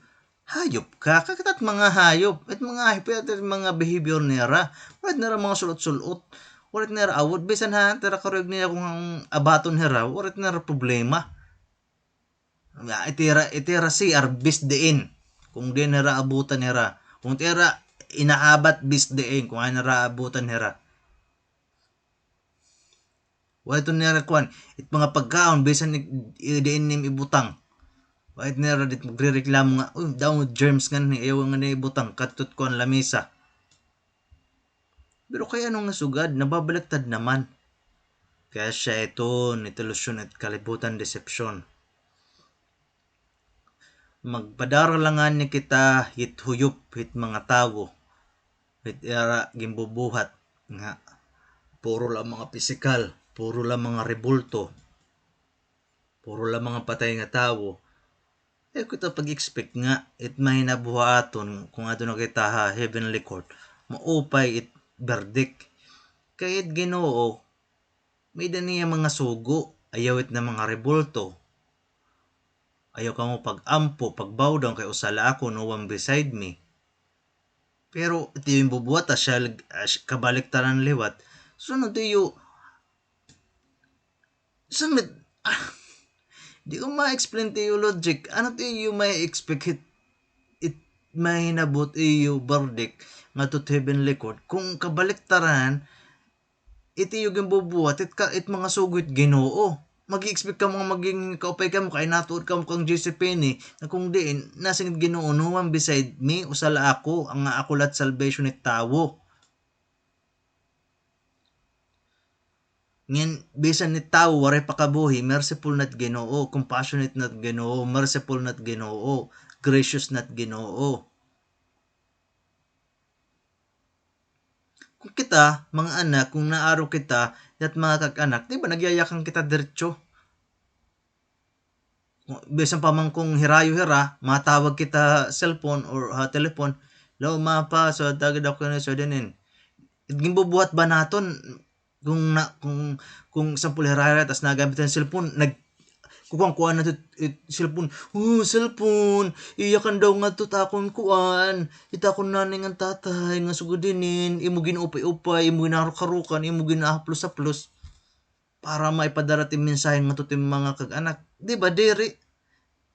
[SPEAKER 2] hayop ka kakatat mga hayop at mga behavior nira walit nira mga sulot-sulot walit nira awod bisan ha tira karog niya kung abaton hera walit nira problema itira CR bis diin kung di nira abutan nira kung tira inaabat bis diin kung ay nira abutan nira walit nira kuan it mga pagkaon bisan diin nim ibutang wait nera dit magrereklamo nga daw germs nga ni ayaw nga ni ibutang katut ko ang lamisa pero kaya nga sugad nababaliktad naman kaya siya ito nitilusyon at kalibutan deception magpadaralangan ni kita hit huyop hit mga tawo hit era gimbubuhat nga puro lang mga pisikal puro lang mga rebulto puro lang mga patay nga tawo kita pag-expect nga it may nabuhaton kung ato na kita heavenly court maupay it verdict kayit Ginoo may daniya mga sugo ayaw it na mga rebulto ayaw ka mo pag-ampo pagbawdang kay usala ako no one beside me pero ito yung bubuhat siya kabaliktaran liwat sunod iyo sunod di ko ma-explain to you logic ano to you may expect it may nabot iyo verdict nga to heavenly court kung kabaliktaran iti yung bubuhat it mga sugot Ginoo mag-expect ka mga maging kaupay ka mo kay natuod ka mo kang Josephine na kung diin nasing Ginoo no one beside me usala ako ang akulat salvation ni tawo ngin bisan ni tawo waray pakabuhi merciful nat Ginoo compassionate nat Ginoo merciful nat Ginoo gracious nat Ginoo kung kita mga anak kung naaro kita at mga kag-anak di ba nagyayakang kita diretso bisan pa man kung hirayo-hira matawag kita cellphone or telephone law mapa so tagad ako na so dinin gimbubuhat ba naton kung sampul hirayo tas nagamit ang cellphone kukuan na to cellphone cellphone iyakan daw nga to takon kuan itakon nanay nga tatay nga sugudinin imo ginupay-upay imo ginarukarukan imo ginahaplos-haplos para maipadara ti mensahe nga to ti mga kag-anak di ba diri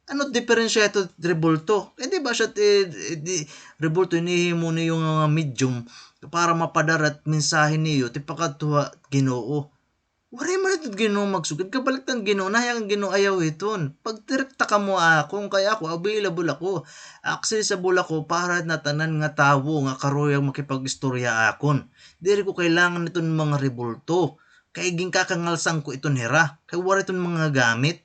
[SPEAKER 2] Ano diferensya ito rebulto? Eh di ba siya rebulto inihimo niyo nga medium para mapadarat mensahe niyo ti pakadtuha Ginoo. Waray man ito Ginoo magsugid kabalik ng Ginoo nahayang Ginoo ayaw iton. Pag direkta ka mo akong kaya ako available ako. Accessible ako para na tanan nga tawo nga karoyang makipagistorya akon. Diri ko kailangan iton mga rebulto. Kay ging kakangalsang ko iton hera. Kay wala iton mga gamit.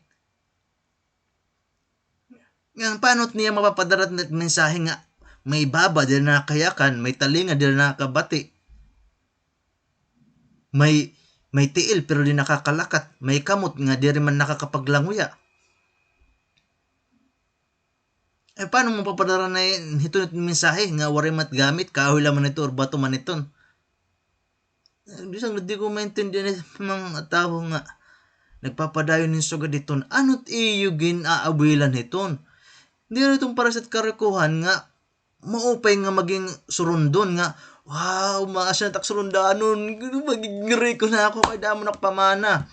[SPEAKER 2] Nga paano't niya mapapadarat na mensahe nga may baba dahil nakayakan, may talinga dahil nakabati, may tiil pero di nakakalakat, may kamot nga di rin man nakakapaglanguya. Eh paano mo papadara na ito mensahe nga wari mat gamit, kahoy laman ito or bato man iton. Bisang di ko maintindihan mga tao nga nagpapadayon ng sugad iton. Ano't iyo ginaawilan iton? Hindi na itong para sa karikuhan nga maupay nga maging surundon nga wow, maasya na tak surundanon magigingri ko na ako kay damo nakpamana.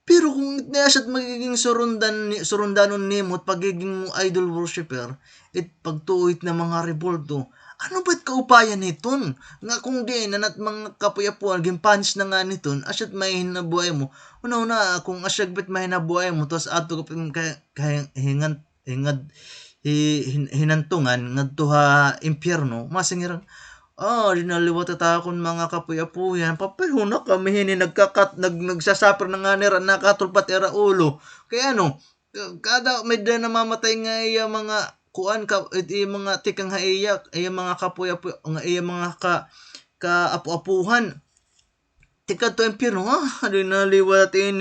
[SPEAKER 2] Pero kung nasya't magiging surundanon nimo at pagiging idol worshipper at pagtuit na mga revolto, ano ba't kaupayan niton? Nga kung di nanat mga kapuyapuan, gimpanis na nga niton, asyat may hinabuhay mo. Una-una, kung asyat ba't may hinabuhay mo, tapos ato kay hinantungan, ngadto ha impyerno, masingirang, dinaliwat akon mga kapuyapuyan. Papayuna kami nagsasaper na nga nira nakatulpat era ulo. Kaya ano, kada may namamatay nga iya mga kuan ka iya mga tikang haiyak, iya mga kapuyapu nga iya mga kaapu-apuhan. Tika to impyerno, di naliwatin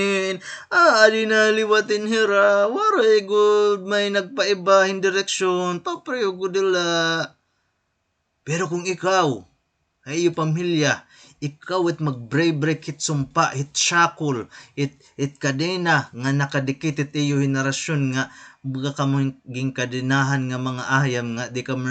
[SPEAKER 2] hira, waray good, may nagpaiba hin direksyon, papayo gudila. Pero kung ikaw, ay iyo pamilya, ikaw it mag-break it sumpa, it shackle, it kadena nga nakadikit it iyo henerasyon nga baga ka mo ging kadinahan nga mga ayam nga di ka mo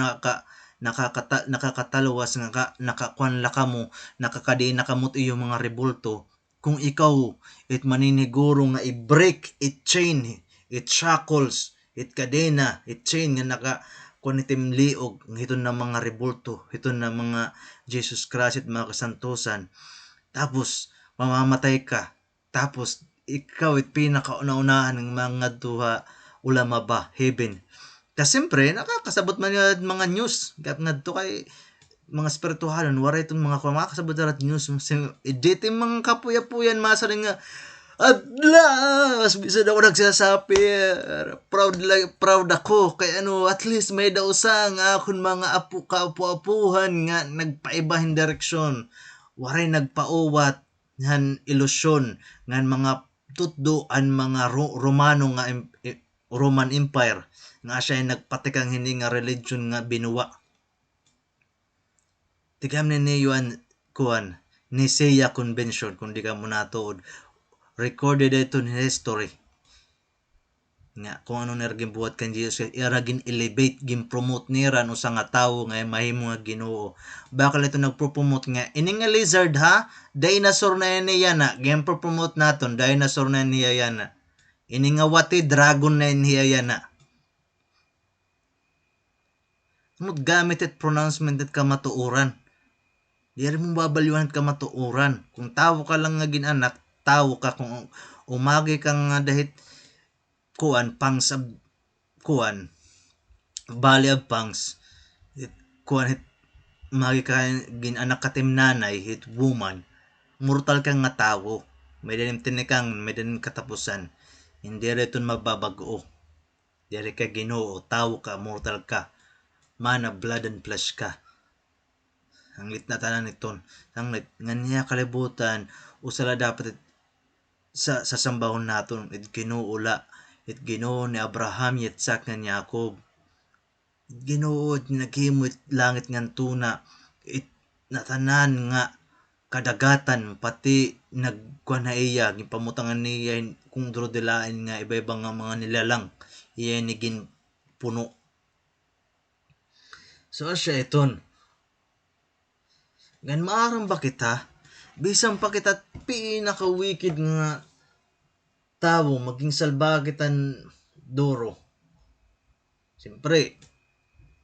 [SPEAKER 2] nakakatalawas nga nakakuanla ka mo, nakakadina ka mo iyo mga rebulto. Kung ikaw it maniniguro nga i-break, it chain, it shackles, it kadena, it chain nga kung itim liog, ito na mga rebulto, ito na mga Jesus Christ at mga kasantusan. Tapos, mamamatay ka. Tapos, ikaw at pinakauna-unahan ng mga duha ulama ba, heaven. Kasi siyempre, nakakasabot man yung mga news. Kaya nga kay mga spirituhalan, wala itong mga kumakasabot na news. Dito yung mga kapuya-puyan, masaring nga, at last, bisa daw nagsasabi, proud ako, kay ano, at least may dausang akong mga kaapu-apuhan nga nagpaibahin direksyon. Waray nagpauwat, ngan ilusyon, ngan mga tutdoan mga Romano nga Roman Empire, nga siya ay nagpatikang hindi nga religion nga binuwa. Tigam ni Yuan kuan, Nicaea Convention, kung di ka mo natuod, recorded ito in history nga kung ano naging buhat kan Jesus ira gin elevate gin promote nira no sa nga tawo nga mahimo nga Ginoo. Bakal ito nagpromote nga ini nga lizard ha, dinosaur na niya na gin promote naton, dinosaur na niya yana. Ini nga wati dragon na niya yana. Mud gamit it pronouncement at kamatuuran. Di mo babalyuhan at kamatuuran. Kung tawo ka lang nga ginanak, tawo ka. Kung umagi kang nga dahit kuan pangs kuan bali of pangs kuan hit magi ka ginanak ka timnanay hit woman, mortal kang nga tawo, may dinim tinikang may dinim katapusan, hindi reton mababago. Diri ka Ginoo, tawo ka, mortal ka, man of blood and flesh ka. Ang lit na tanan iton ang lit nga niya kalibutan usala dapat sa sambahon naton it Ginoo la, it Ginoo ni Abraham, Yitzhak nga Jacob, Ginoo naghimo it langit ngan tuna, it natanan nga kadagatan pati nagkuan na iya gipamutangan niya kung drodilain nga iba-iba nga mga nilalang iya ni gin puno. So siya iton gan maaram ba kita bisan pa kita pinaka-wicked nga tawo maging salba kitan duro, Siyempre,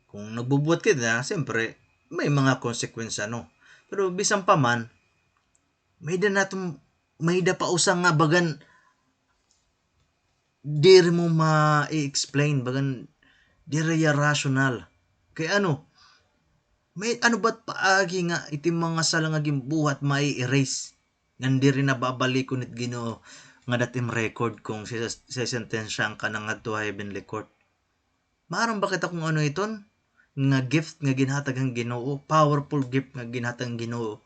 [SPEAKER 2] kung nagbubuhat ka na, siyempre, may mga konsekwensya, no? Pero bisan pa man, may da pa usang nga bagan, di rin mo ma-explain, bagan, di rin rational. Kaya ano, may ano ba't paagi nga iti mga salangaging buhat mai-erase. Nga di rin nababalik kunit Ginoo nga datim record kung sa sentensya ka na nga to heavenly court. Maaram ba kita kung ano iton? Nga gift nga ginhatag ang Ginoo, powerful gift nga ginhatag ang Ginoo.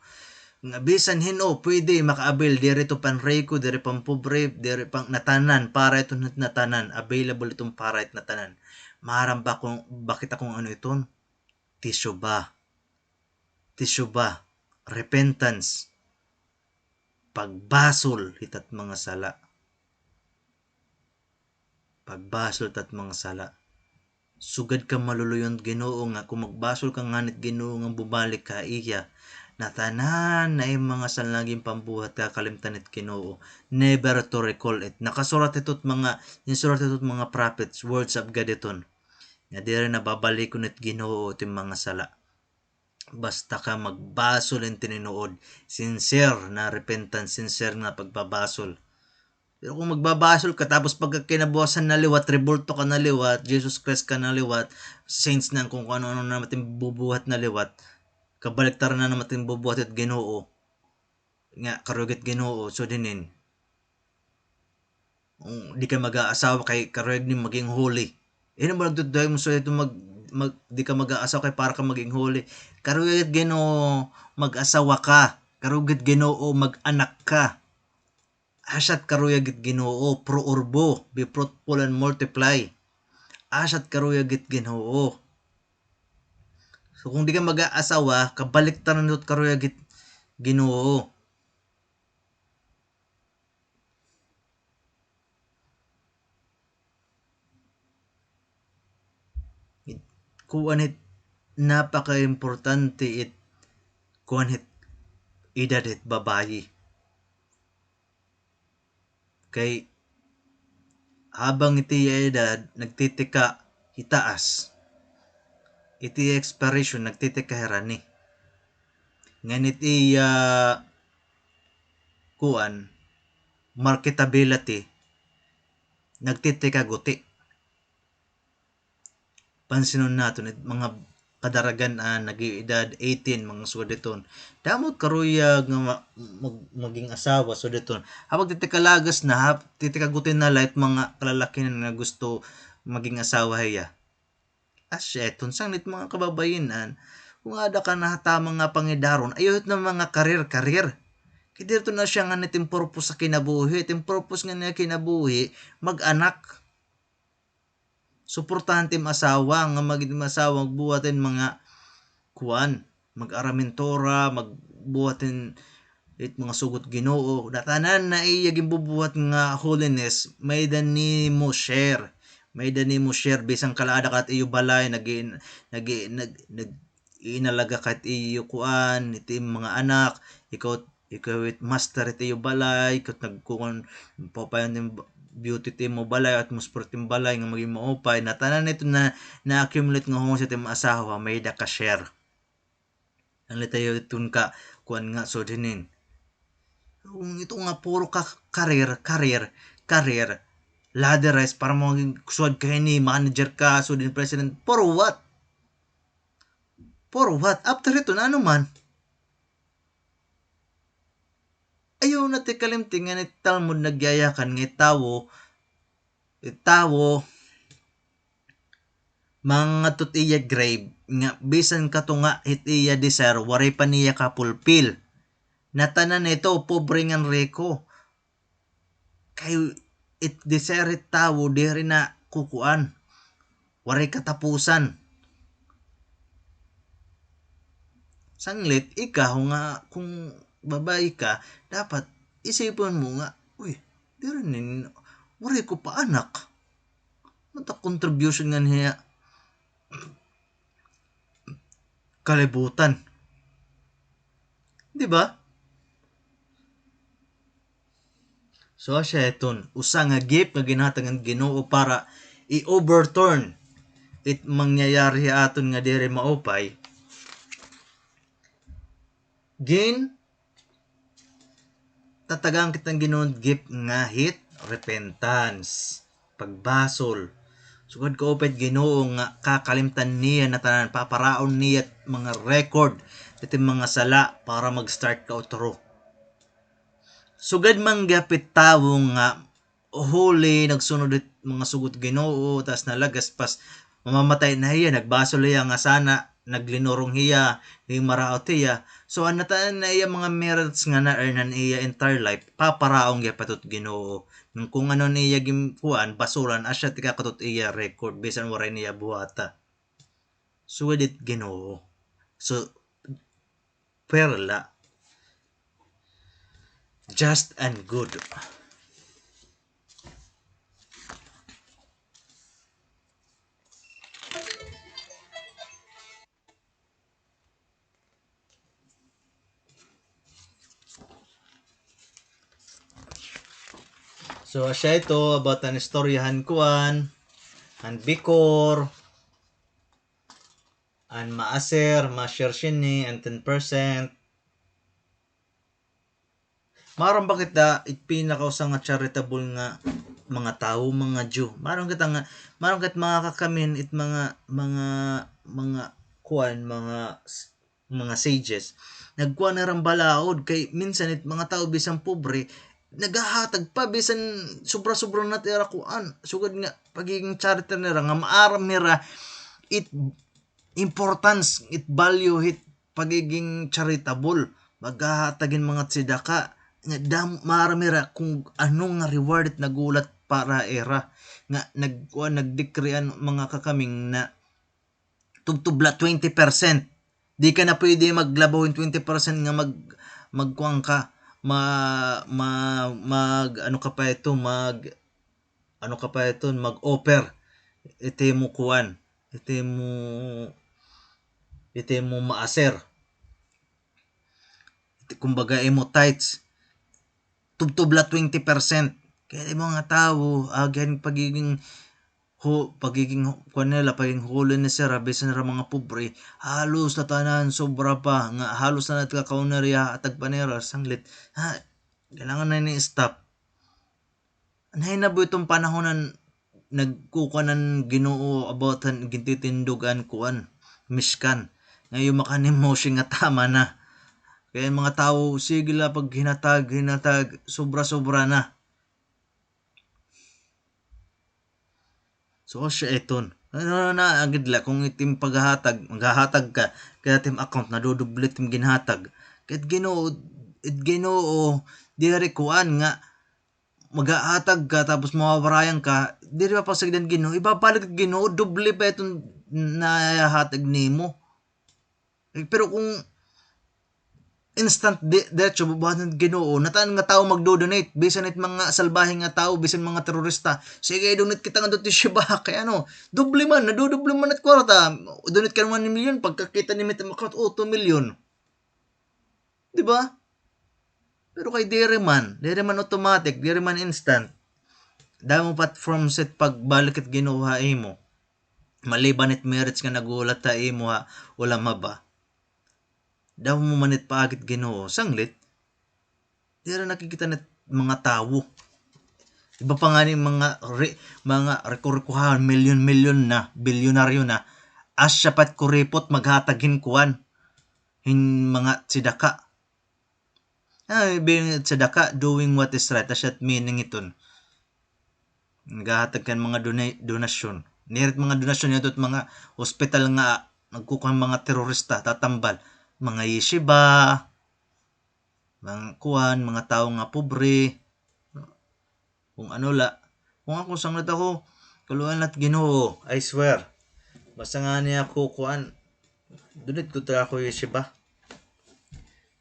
[SPEAKER 2] Nga bisan hino pwede makaabil diri to panreko, diri pang pobre, diri pang natanan para ito natanan, available itong para it natanan. Maaram ba kung bakit akong ano iton? Tisyo ba, repentance, pagbasol hitat mga sala, pagbasol tat mga sala. Sugad ka maluluyon Ginoo nga kung magbasol ka nganit Ginoo nga bumalik ka iya, natanan na yung mga salaging pambuhat ka kalimtan it Ginoo, never to recall it. Nakasurat ito't mga prophets, words of God iton. Nga di rin nababalik kunit Ginoo ito mga sala. Basta ka magbasol ang tininuod, sincere na repentance, sincere na pagbabasol. Pero kung magbabasol ka tapos pagka kinabukasan na liwat, rebulto ka na liwat, Jesus Christ ka na liwat, saints na kung ano-ano na natin bubuhat na liwat, kabaliktaran na natin bubuhat at Ginoo, nga karugit Ginoo, so dinin, di ka mag-aasawa kay karug ni maging holy. Ano ba nagduduhay mo so ito di ka mag-aasawa kay para ka maging holy. Karugit Ginoo mag-asawa ka. Karugit Ginoo mag-anak ka. Asyat karuyagit Ginoo pro urbo, be fruitful and multiply. Asyat karuyagit Ginoo. So kung di ka mag-aasawa, kabaliktaran nito karuyagit Ginoo. Kuanit napaka-importante it kuanit edad it babayi. Kay habang iti edad nagtitika itaas, iti expiration nagtitika herani. Nganit kuan marketability nagtitika guti. Pansinon nato mga kadaragan nag-edad 18 mga sudeton. Damot karuyag nga maging asawa sudeton. Habang titikalagas na titikagutin na light mga kalalaki na gusto maging asawa hiya. Eton sang nit mga kababayinan kung ada ka na tamang nga pangidaron ayot na mga karir. Kaya dito na siya nga nitim purpose sa kinabuhi. Itim purpose nga niya kinabuhi mag-anak. Suportahan tim asawa nga maging asawa magbuhatin mga kuan, mag-aramentora, magbuhatin it mga sugot Ginoo. Datanan na iya gimbubuhat nga holiness, may dani mo share. May dani mo share bisang kalaada kat iyo balay nag inalaga kat iyo kuan iti mga anak, ikaw it master iti iyo balay, ikaw nagkuan papayon beauty team mo balay at atmosphere team balay nga maging maupay natanan ito na-accumulate nga hong sa team asawa may da ka share ang litayo itun ka kuan nga so dinin kung ito nga puro ka career ladder rise para mo maging suwad ka ni manager ka so din president for what after ito na ano man ayaw na ti kalimting nga ni Talmud nagyayakan nga tawo mga tutiya grave nga bisan katunga itiya desire waray pa niya kapulpil natanan ito pobre ngan reko kay it desire tawo di rin na kukuan waray katapusan sanglit ikaw nga kung babae ka dapat isipon mo nga uy di rin waray ko pa anak mata contribution nga niya kalibutan di ba so siya iton usa nga gift nga ginhatag ang Ginoo para i-overturn it mangyayari aton nga diri maupay, gin tatagang kitang ginunggip nga hit repentance, pagbasol. Sugod ko upit Ginoo nga kakalimtan niya na tanan, paparaon niya mga record iti mga sala para mag-start ka otro. Sugad man gapit tawo nga huli nagsunod it mga sugot Ginoo tas nalagas pas mamamatay na hiya, nagbasol hiya nga sana naglinurong hiya di maraot hiya. So anataan na iya mga merits nga na-earnan iya entire life, paparaong gyapon Ginoo kung ano niya gimpuan basuran asya ti kakatut iya record bisan waray niya buhata. So it Ginoo. So perla just and good. So asya ito about an istoryahan kuan an Bicor an maaser ma-share ni an 10%. Maron bakit it pinakausa nga charitable nga mga tao mga Jew. Maron kita nga maron kat mga kakamin it mga kuan mga sages nagkuan na ram balaod kay minsan it mga tao bisan pobre nagahatag pa bisan sobra-sobra na tira kuan sugad nga pagiging charity nila nga maaram nila it importance it value it pagiging charitable maghahatagin mga tsidaka nga maramira kung anong nga reward nagulat para era nga nagdekrean mga kakaming na tubtubla 20%. Di ka na pwede maglabaw yung 20% nga magkuang ka mag ano ka pa ito mag offer ite mo kuan ite mo maaser kumbaga imo tithes tubtubla 20%. Kaya mga tao again pagiging kuan nila pagiging huli ni sir bisan ra mga pobre halos na tanan sobra pa nga halos na natkakaon na riya atag panera sanglit ha kailangan na ni stop. Nahinabo itong panahonan nagkukanan Ginoo about han gintitindugan kuan miskan ngayon makanimo nga tama na. Kaya mga tao sige la pag hinatag sobra-sobra na. So siya eton. Ano na agad la kung itim maghahatag ka kaya tim account na dudublit tim ginhatag. Ket Ginoo diri kuan nga maghahatag ka tapos mawawarayan ka diri pa pasagdan Ginoo ibabalit Ginoo doble pa itong nahatag nimo. Pero kung instant diretso bubuhatan Ginoo nataan nga tao magdo-donate bisan it mga salbaheng nga tao bisan mga terorista sige donate kita nga dito Shiba kay ano doble man nadudoble man at kwarta donate ka 1 million pagkakita ni mit makot 2 million di ba pero kay dire man automatic dire man instant damo pat from set pagbalik at Ginoo ha imo maliban it merits nga nagulat ta imo ha wala maba daw mo manit paagit Ginoo sanglit dira nakikita net mga tawo iba pa nga ni mga rekurikuhan milyon na bilyonaryo na asya pat kuripot maghatagin kuan mga tsidaka being tsidaka doing what is right asya meaning iton naghatag kan mga donasyon nirit mga donasyon yatot mga hospital nga nagkukuhan mga terorista tatambal mga yeshiba, mga kuan, mga tao nga pobre, kung ano la. Kung ako sangat ako, kaluan at Ginoo, I swear. Basta nga niya ako kuan, dunit ko talaga ako yeshiba.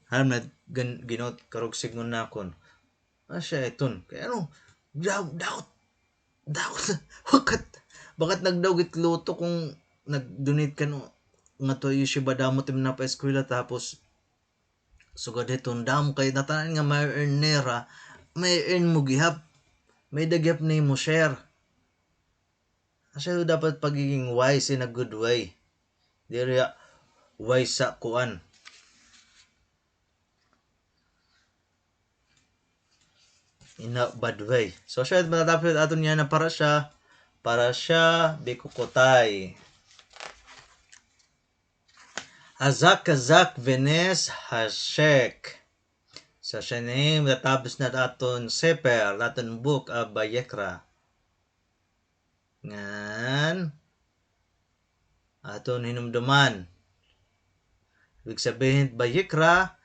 [SPEAKER 2] Haram na Ginoo karugsig nun na akon. Siya iton. Kaya ano, daot. Bakit nagdawgit luto kung nag-donate ka no nga to yeshiba damo tim na pa eskwela tapos sugad iton damo kay natanan nga may earn nera may earn mo gihap may dagyap ni mo share
[SPEAKER 1] Asa dapat pagiging wise in a good way. Dili wise sa kuan. In a bad way. So siya matapos aton niya na para siya bikukotay. Hazak hazak venes hashek. So siya ni matapos na aton seper, aton book of Vayikra. Ngan aton hinumduman. Ibig sabihin Vayikra,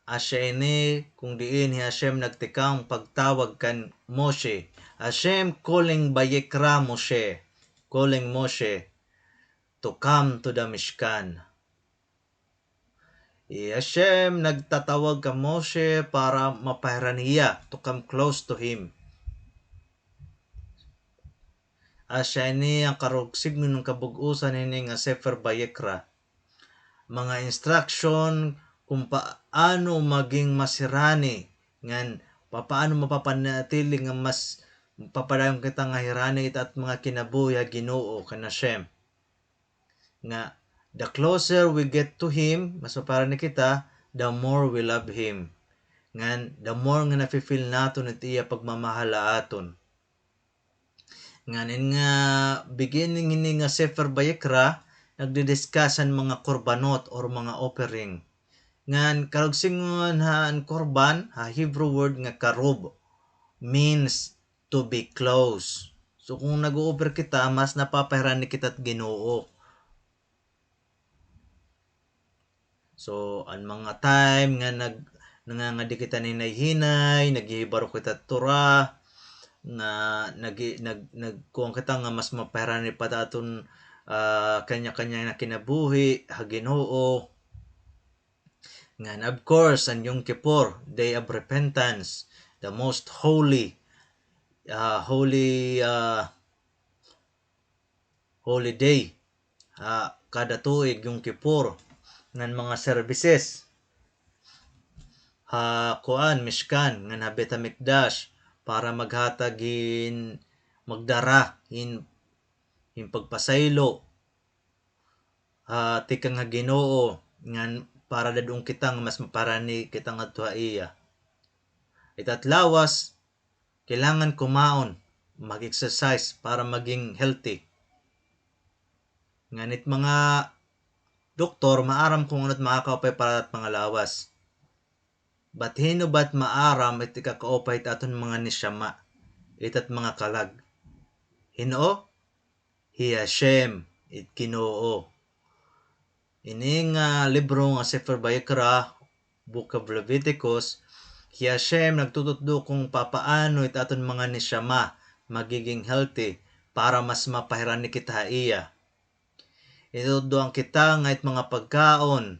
[SPEAKER 1] asya ini kung diin ni Hashem nagtikang pagtawag kan Moshe. Hashem calling Vayikra Moshe. Calling Moshe to come to the Mishkan. Hashem nagtatawag ka Moshe para mapahiran niya to come close to him. Asya ini ang karugsig ng kabug-usan ini nga Sefer Vayikra. Mga instruction kung paano maging masirani ngan paano mapapanatili nga mas papadayon kita nga hirani at mga kinabuhi Ginoo kana Hashem. Nga the closer we get to him, mas maparani kita, the more we love him. Ngan the more nga nafe-feel naton it iya pagmamahala aton. Ngan nga beginning ini nga Sefer Vayikra nagdidiskussan mga korbanot or mga offering. Ngan karugsingon ang korban, Hebrew word nga karub means to be close. So kung nag-o-offer kita, mas napapahiran ni kita't Ginoo. So ang mga time nga nangangadi kita ni hinay, naghihibaro kita Torah, na nagkuang kita nga mas mapahiran ni pataton kanya-kanya na kinabuhi Ginoo. Ngan of course ang Yom Kippur, Day of Repentance, the most holy day kada tuig Yom Kippur ngan mga services kuan Mishkan ngan Habet HaMikdash para maghatagin magdara in pagpasaylo tikang Ginoo ngan para dadong kita nga mas maparani kita nga tuha itat lawas kailangan kumaon mag-exercise para maging healthy nganit mga doktor maaram kung anot makakaupay para at mga lawas but hino bat maaram iti kakaupay aton mga nisyama itat mga kalag hino hi Hashem it Ginoo. Ini nga libro nga Sefer Vayikra, Book of Leviticus, si Hashem nagtutudlo kung papaano aton mga nisyama magiging healthy para mas mapahiran ni kita iya. Itutudlo ang kita nga mga pagkaon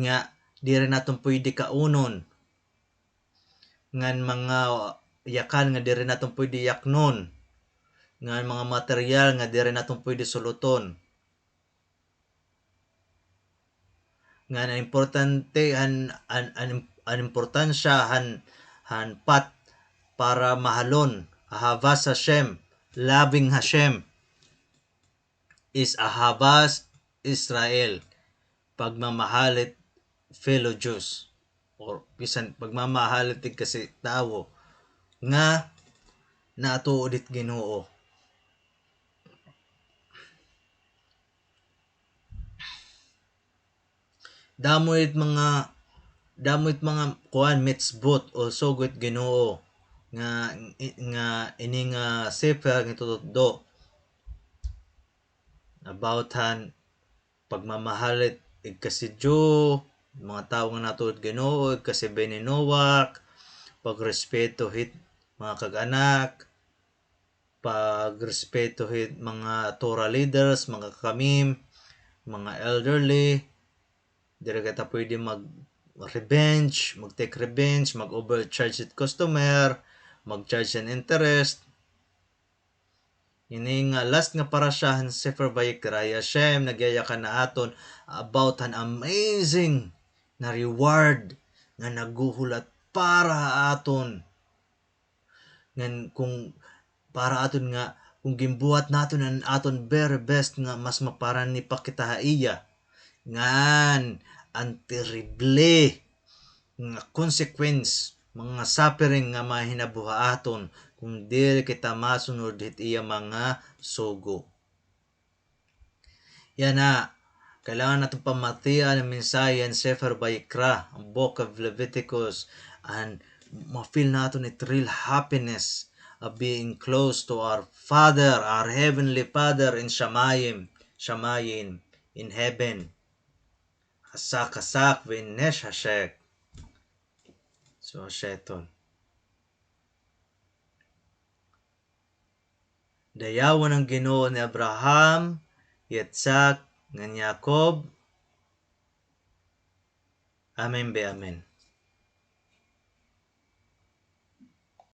[SPEAKER 1] nga di rin natin pwede kaunon. Ngan mga yakan nga di rin natin pwede yaknon. Ngan mga material nga di rin natin pwede suluton. Nga ang importante an importansya han pat para mahalon ahavas Hashem, loving Hashem is ahavas Israel, pagmamahalit fellow Jews or bisan pagmamahalit kasi tao nga natuod it Ginoo. Damoit mga kuan mitzvot o sugod Ginoo nga ining sefer nga tutudlo about han pagmamahalit ikasidyo mga tawo nga natuod Ginoo kasi beninowak pagrespeto hit mga kag-anak pagrespeto hit mga Torah leaders mga kamim mga elderly dire kita pwede mag-take revenge, mag-overcharge it customer, mag-charge an interest. Ini nga last nga parasyahan sa Sefer Vayikra, Hashem nagyayakan na aton about an amazing na reward nga naguhulat para aton. Ngan kung
[SPEAKER 2] para aton nga kung gimbuhat naton ang aton very best nga mas maparan ni pakitahaiya ngan ang terrible nga consequence mga suffering nga mahinabuha aton kung dili kita masunod hit iya mga sugo. Yan na, kailangan natin pamatian ang mensahe ang Sefer Vayikra, ang Book of Leviticus, and ma-feel natin it real happiness of being close to our Father, our Heavenly Father in Shamayim, in heaven. Hasak v'nesh hashek. So, sheton. Dayawan ang Ginoo ni Abraham, Yitzhak, ngan Yakob. Amen be amen.